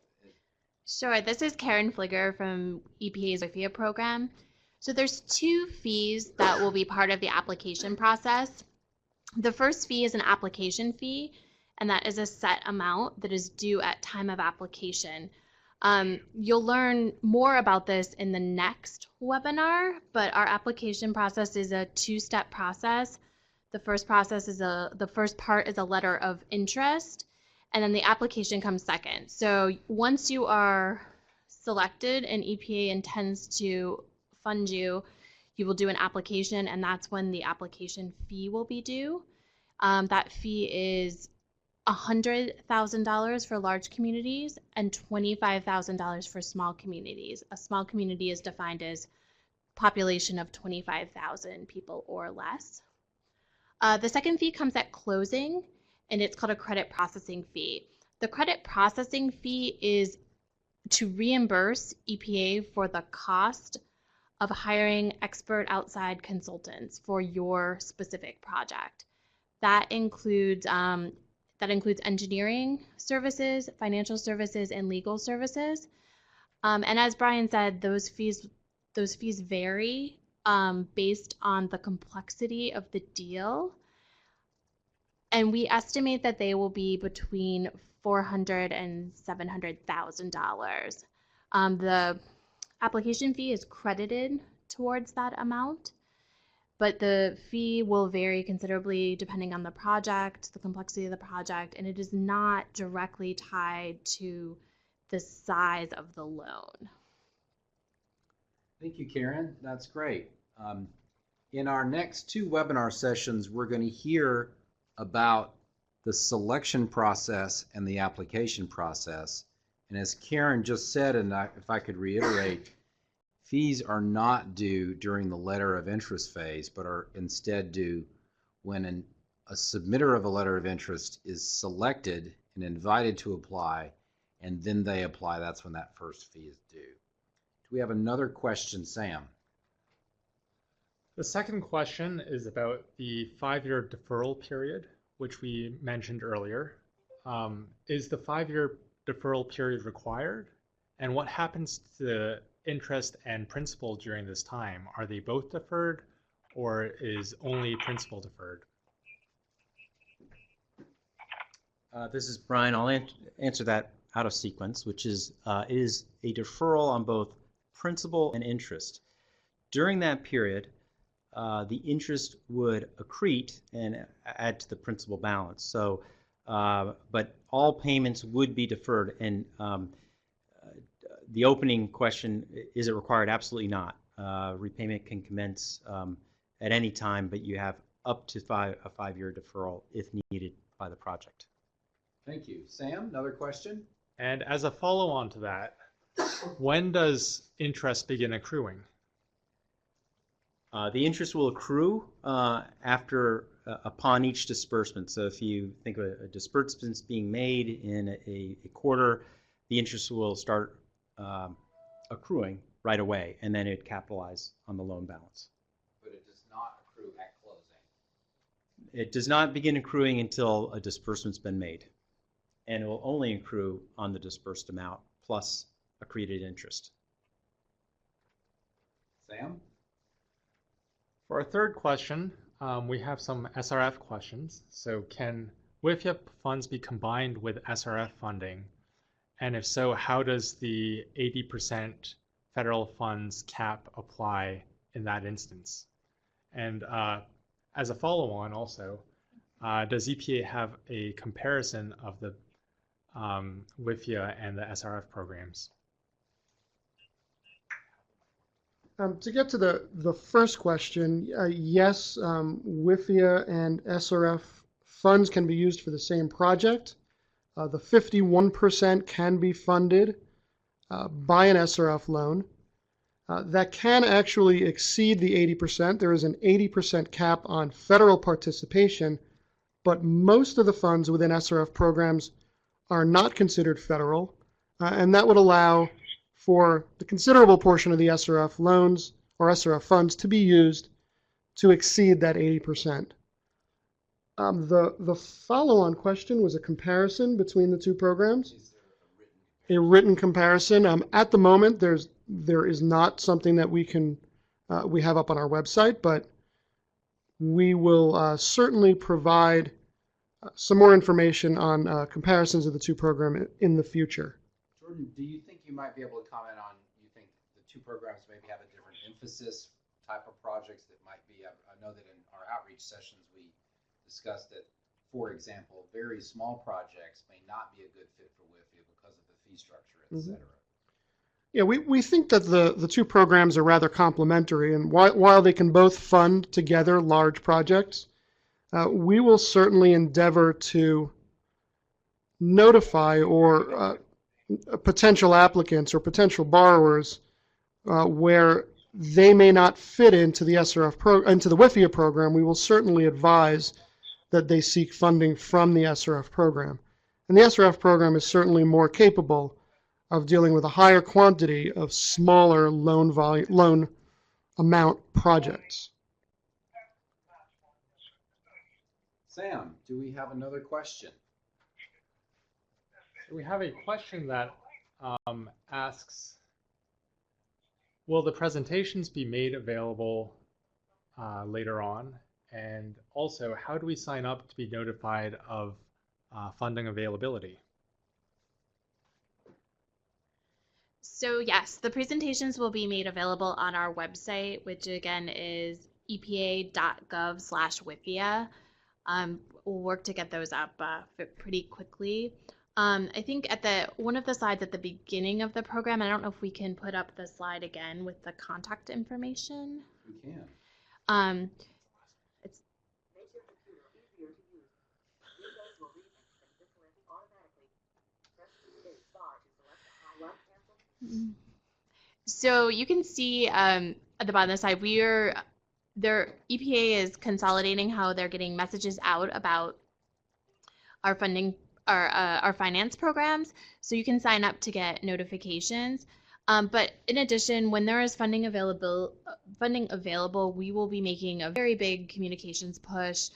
Sure, this is Karen Fligger from EPA's WIFIA program. So there's 2 fees that will be part of the application process. The first fee is an application fee, and that is a set amount that is due at time of application. You'll learn more about this in the next webinar, but our application process is a 2-step process. The first part is a letter of interest, and then the application comes second. So once you are selected and EPA intends to fund you, you will do an application, and that's when the application fee will be due. That fee is $100,000 for large communities and $25,000 for small communities. A small community is defined as population of 25,000 people or less. The second fee comes at closing, and it's called a credit processing fee. The credit processing fee is to reimburse EPA for the cost of hiring expert outside consultants for your specific project. That includes engineering services, financial services, and legal services. And as Brian said, those fees vary based on the complexity of the deal. And we estimate that they will be between $400,000 and $700,000. The application fee is credited towards that amount, but the fee will vary considerably depending on the project, the complexity of the project, and it is not directly tied to the size of the loan. Thank you, Karen. That's great. In our next 2 webinar sessions, we're going to hear about the selection process and the application process. And as Karen just said, and if I could reiterate, fees are not due during the letter of interest phase, but are instead due when a submitter of a letter of interest is selected and invited to apply, and then they apply. That's when that first fee is due. Do we have another question, Sam? The second question is about the 5-year deferral period, which we mentioned earlier. Is the 5-year deferral period required? And what happens to the interest and principal during this time? Are they both deferred, or is only principal deferred? This is Brian. I'll answer that out of sequence, which is a deferral on both principal and interest. During that period, the interest would accrete and add to the principal balance. So, but all payments would be deferred. And the opening question, is it required? Absolutely not. Repayment can commence at any time, but you have up to a 5-year deferral if needed by the project. Thank you. Sam, another question? And as a follow-on to that, when does interest begin accruing? The interest will accrue upon each disbursement. So if you think of a disbursement being made in a quarter, the interest will start accruing right away, and then it capitalize on the loan balance. But it does not accrue at closing. It does not begin accruing until a disbursement's been made, and it will only accrue on the disbursed amount plus accreted interest. Sam? For our third question, we have some SRF questions. So can WIFIA funds be combined with SRF funding? And if so, how does the 80% federal funds cap apply in that instance? And as a follow-on also, does EPA have a comparison of the WIFIA and the SRF programs? To get to the first question, yes, WIFIA and SRF funds can be used for the same project. The 51% can be funded by an SRF loan. That can actually exceed the 80%. There is an 80% cap on federal participation, but most of the funds within SRF programs are not considered federal, and that would allow for the considerable portion of the SRF loans or SRF funds to be used to exceed that 80%. The follow-on question was a comparison between the two programs. A written comparison. At the moment, there is not something that we have up on our website, but we will certainly provide some more information on comparisons of the two programs in the future. Jordan, do you think you might be able to comment on, you think the two programs maybe have a different emphasis, type of projects that might be, I know that in our outreach sessions we discussed that, for example, very small projects may not be a good fit for WIFIA because of the fee structure, et cetera. Yeah, we think that the two programs are rather complementary, and while they can both fund together large projects, we will certainly endeavor to notify or potential applicants or potential borrowers where they may not fit into the into the WIFIA program. We will certainly advise that they seek funding from the SRF program. And the SRF program is certainly more capable of dealing with a higher quantity of smaller loan amount projects. Sam, do we have another question? We have a question that asks, will the presentations be made available later on? And also, how do we sign up to be notified of funding availability? So yes, the presentations will be made available on our website, which again is epa.gov/WIFIA. We'll work to get those up pretty quickly. I think at one of the slides at the beginning of the program, I don't know if we can put up the slide again with the contact information. We can. It's So you can see at the bottom of the side, their EPA is consolidating how they're getting messages out about our funding, our finance programs. So you can sign up to get notifications. But in addition, when there is funding available, we will be making a very big communications push.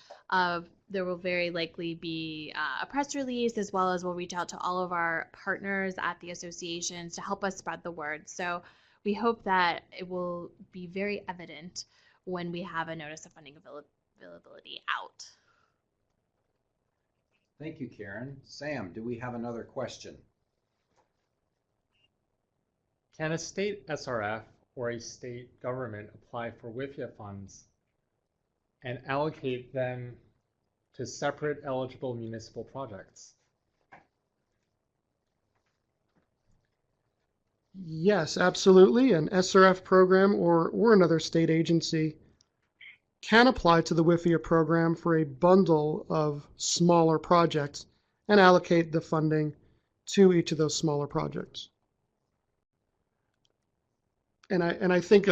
There will very likely be a press release, as well as we'll reach out to all of our partners at the associations to help us spread the word. So we hope that it will be very evident when we have a notice of funding availability out. Thank you, Karen. Sam, do we have another question? Can a state SRF or a state government apply for WIFIA funds and allocate them to separate eligible municipal projects? Yes, absolutely. An SRF program or another state agency can apply to the WIFIA program for a bundle of smaller projects and allocate the funding to each of those smaller projects. And I think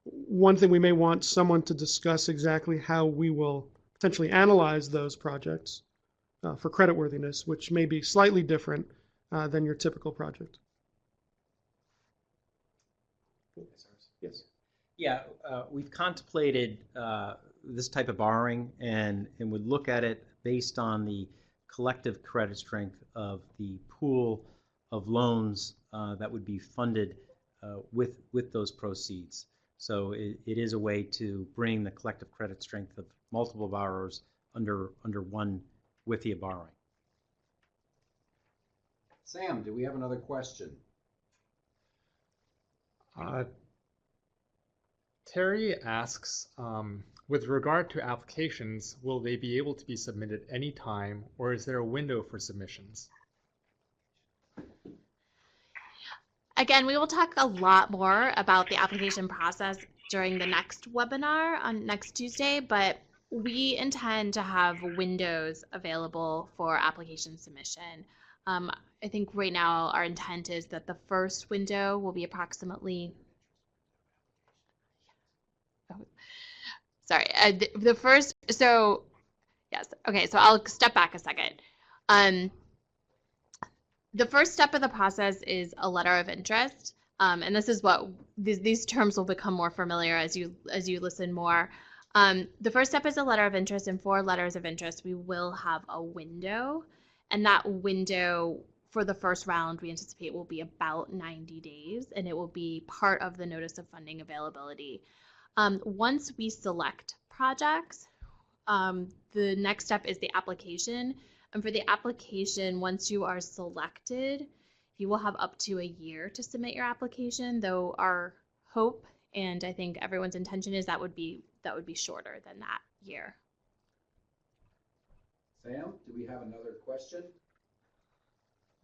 one thing we may want someone to discuss exactly how we will potentially analyze those projects for creditworthiness, which may be slightly different than your typical project. Yes. Yeah, we've contemplated this type of borrowing and would look at it based on the collective credit strength of the pool of loans that would be funded with those proceeds. So it is a way to bring the collective credit strength of multiple borrowers under one WIFIA borrowing. Sam, do we have another question? Terry asks, with regard to applications, will they be able to be submitted anytime, or is there a window for submissions? Again, we will talk a lot more about the application process during the next webinar on next Tuesday, but we intend to have windows available for application submission. I think right now our intent is that the first window will be approximately, the first, so yes, okay, so I'll step back a second. The first step of the process is a letter of interest, and this is what these terms will become more familiar as you listen more. The first step is a letter of interest, and for letters of interest, we will have a window, and that window for the first round we anticipate will be about 90 days, and it will be part of the notice of funding availability. Once we select projects, the next step is the application. And for the application, once you are selected, you will have up to a year to submit your application, though our hope and I think everyone's intention is that would be shorter than that year. Sam, do we have another question?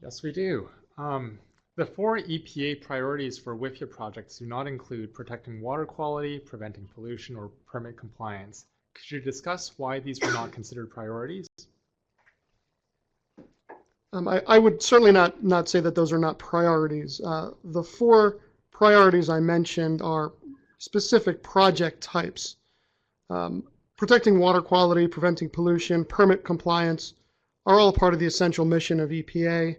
Yes, we do. The 4 EPA priorities for WIFIA projects do not include protecting water quality, preventing pollution, or permit compliance. Could you discuss why these were not considered priorities? I would certainly not say that those are not priorities. The 4 priorities I mentioned are specific project types. Protecting water quality, preventing pollution, permit compliance are all part of the essential mission of EPA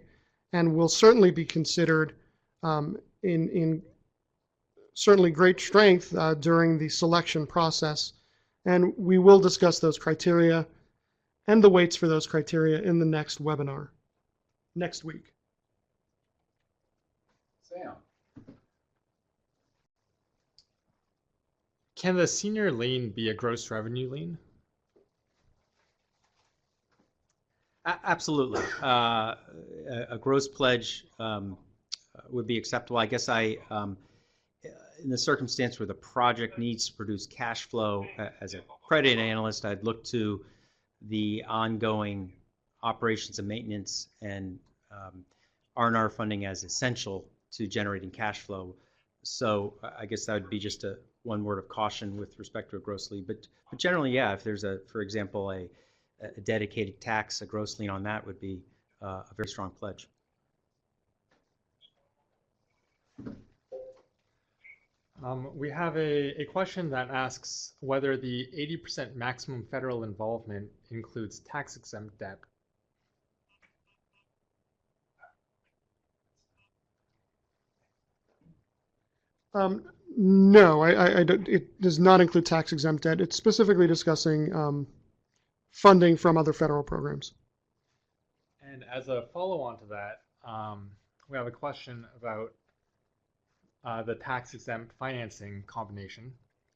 and will certainly be considered in certainly great strength during the selection process. And we will discuss those criteria and the weights for those criteria in the next webinar next week. Sam. Can the senior lien be a gross revenue lien? Absolutely. A gross pledge would be acceptable. I guess in the circumstance where the project needs to produce cash flow, as a credit analyst, I'd look to the ongoing operations and maintenance and R&R funding as essential to generating cash flow. So I guess that would be just one word of caution with respect to a gross lien. But generally, yeah, if there's for example, a dedicated tax, a gross lien on that would be a very strong pledge. We have a question that asks whether the 80% maximum federal involvement includes tax-exempt debt. No, I don't, it does not include tax-exempt debt. It's specifically discussing funding from other federal programs. And as a follow-on to that, we have a question about the tax-exempt financing combination.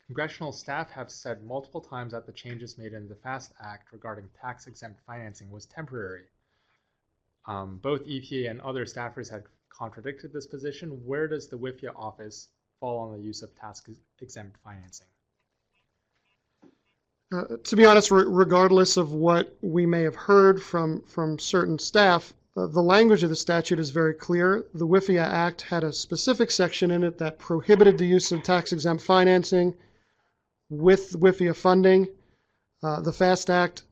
Congressional staff have said multiple times that the changes made in the FAST Act regarding tax-exempt financing was temporary. Both EPA and other staffers had contradicted this position. Where does the WIFIA office fall on the use of tax-exempt financing? To be honest, regardless of what we may have heard from certain staff, the language of the statute is very clear. The WIFIA Act had a specific section in it that prohibited the use of tax-exempt financing with WIFIA funding. The FAST Act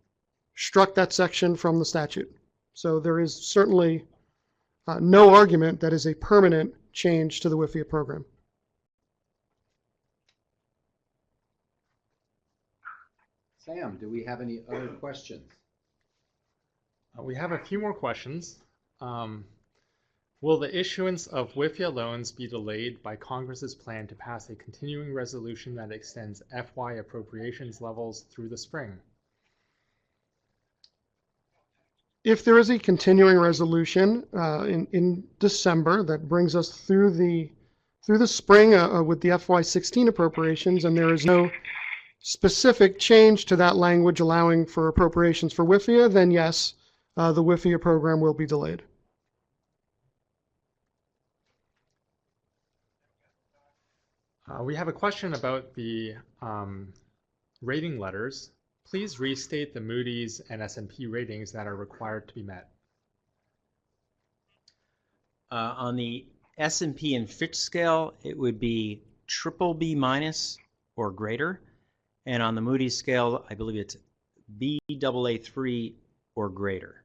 struck that section from the statute. So there is certainly no argument that is a permanent change to the WIFIA program. Sam, do we have any other questions? We have a few more questions. Will the issuance of WIFIA loans be delayed by Congress's plan to pass a continuing resolution that extends FY appropriations levels through the spring? If there is a continuing resolution in December that brings us through the spring with the FY16 appropriations, and there is no specific change to that language allowing for appropriations for WIFIA, then yes, the WIFIA program will be delayed. We have a question about the rating letters. Please restate the Moody's and S&P ratings that are required to be met. On the S&P and Fitch scale, it would be BBB minus or greater. And on the Moody's scale, I believe it's Baa3 or greater.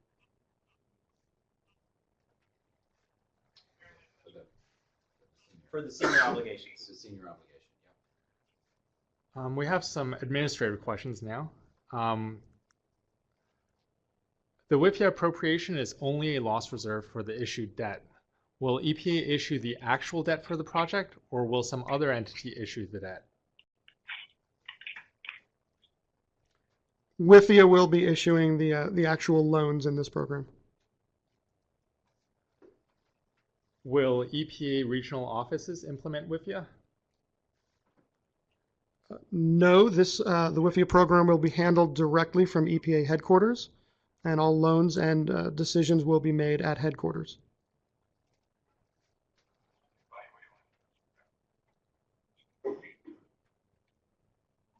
For the senior obligations. The senior obligation, yeah. We have some administrative questions now. The WIFIA appropriation is only a loss reserve for the issued debt. Will EPA issue the actual debt for the project, or will some other entity issue the debt? WIFIA will be issuing the actual loans in this program. Will EPA regional offices implement WIFIA? No, the WIFIA program will be handled directly from EPA headquarters, and all loans and decisions will be made at headquarters.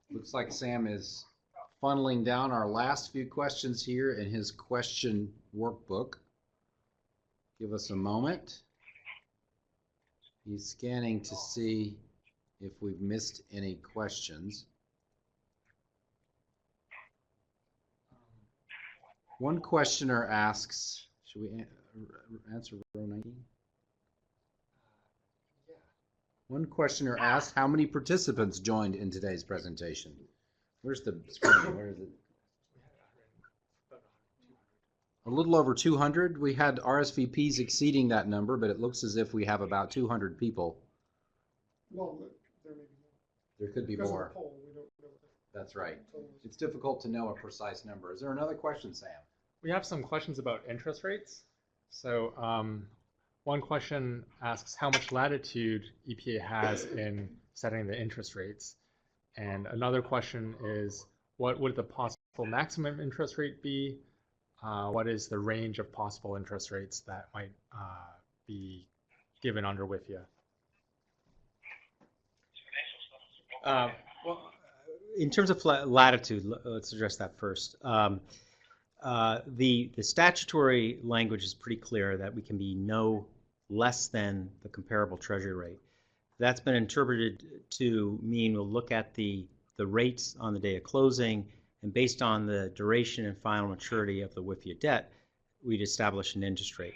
Looks like Sam is funneling down our last few questions here in his question workbook. Give us a moment. He's scanning to see if we've missed any questions. One questioner asks, should we answer row 19? One questioner asks, how many participants joined in today's presentation? Where's the screen? Where is it? A little over 200. We had RSVPs exceeding that number, but it looks as if we have about 200 people. Well, there may be more. There could be more. Poll, we don't know That's right. It's difficult to know a precise number. Is there another question, Sam? We have some questions about interest rates. So one question asks how much latitude EPA has in setting the interest rates. And another question is, what would the possible maximum interest rate be? What is the range of possible interest rates that might be given under WIFIA? Well, in terms of latitude, let's address that first. The statutory language is pretty clear that we can be no less than the comparable treasury rate. That's been interpreted to mean we'll look at the rates on the day of closing, and based on the duration and final maturity of the WIFIA debt, we'd establish an interest rate.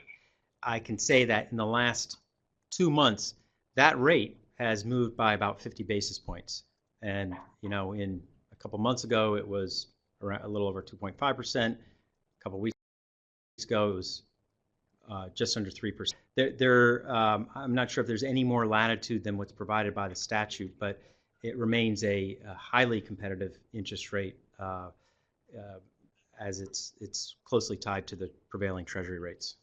I can say that in the last 2 months, that rate has moved by about 50 basis points. And, you know, in a couple months ago, it was around a little over 2.5%. A couple weeks ago, it was just under 3%. I'm not sure if there's any more latitude than what's provided by the statute, but it remains a highly competitive interest rate as it's closely tied to the prevailing treasury rates.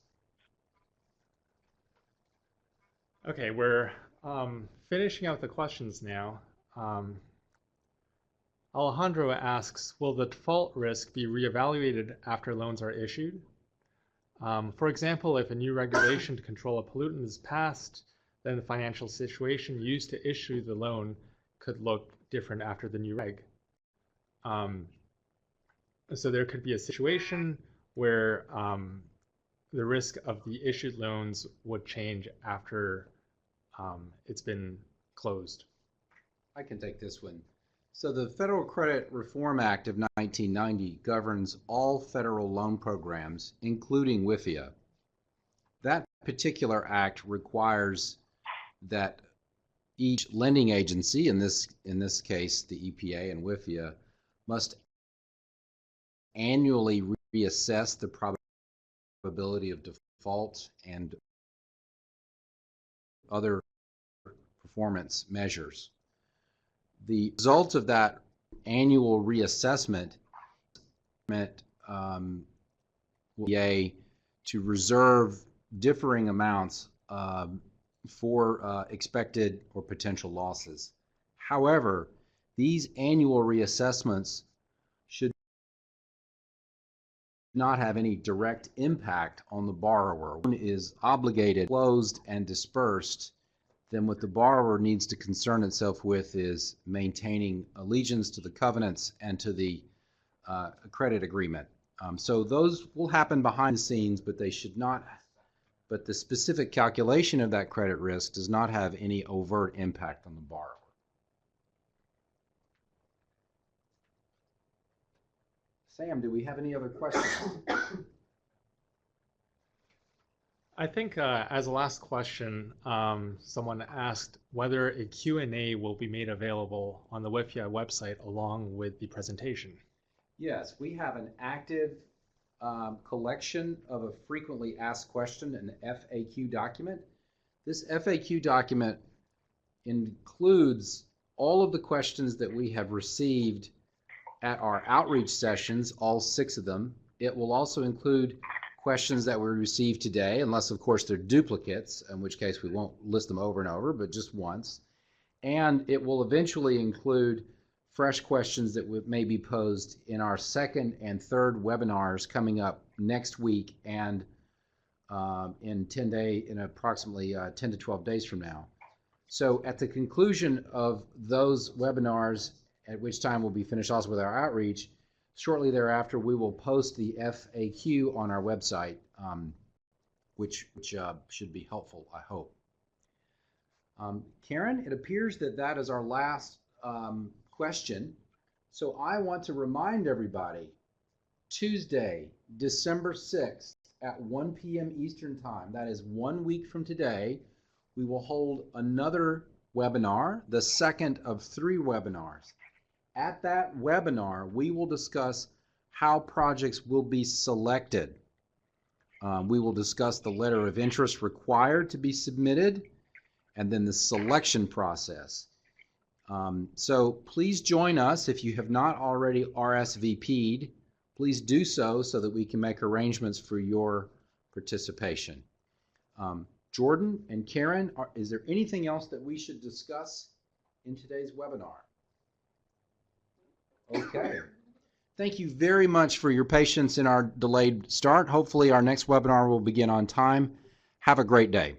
Okay, we're finishing out the questions now. Alejandro asks, will the default risk be reevaluated after loans are issued? For example, if a new regulation to control a pollutant is passed, then the financial situation used to issue the loan could look different after the new reg. So there could be a situation where the risk of the issued loans would change after it's been closed. I can take this one. So the Federal Credit Reform Act of 1990 governs all federal loan programs, including WIFIA. That particular act requires that each lending agency, in this case the EPA and WIFIA, must annually reassess the probability of default and other performance measures. The result of that annual reassessment will be to reserve differing amounts for expected or potential losses. However, these annual reassessments should not have any direct impact on the borrower. One is obligated, closed, and dispersed, then what the borrower needs to concern itself with is maintaining allegiance to the covenants and to the credit agreement. So those will happen behind the scenes, but they should not, but the specific calculation of that credit risk does not have any overt impact on the borrower. Sam, do we have any other questions? I think as a last question, someone asked whether a Q&A will be made available on the WIFIA website along with the presentation. Yes, we have an active collection of a frequently asked question, an FAQ document. This FAQ document includes all of the questions that we have received at our outreach sessions, all 6 of them. It will also include questions that we received today, unless of course they're duplicates, in which case we won't list them over and over, but just once. And it will eventually include fresh questions that may be posed in our 2nd and 3rd webinars coming up next week and in approximately 10 to 12 days from now. So at the conclusion of those webinars, at which time we'll be finished also with our outreach, shortly thereafter, we will post the FAQ on our website, which should be helpful, I hope. Karen, it appears that that is our last question. So I want to remind everybody, Tuesday, December 6th at 1 p.m. Eastern Time, that is 1 week from today, we will hold another webinar, the 2nd of 3 webinars. At that webinar, we will discuss how projects will be selected. We will discuss the letter of interest required to be submitted and then the selection process. So please join us. If you have not already RSVP'd, please do so that we can make arrangements for your participation. Jordan and Karen, is there anything else that we should discuss in today's webinar? Okay. Thank you very much for your patience in our delayed start. Hopefully our next webinar will begin on time. Have a great day.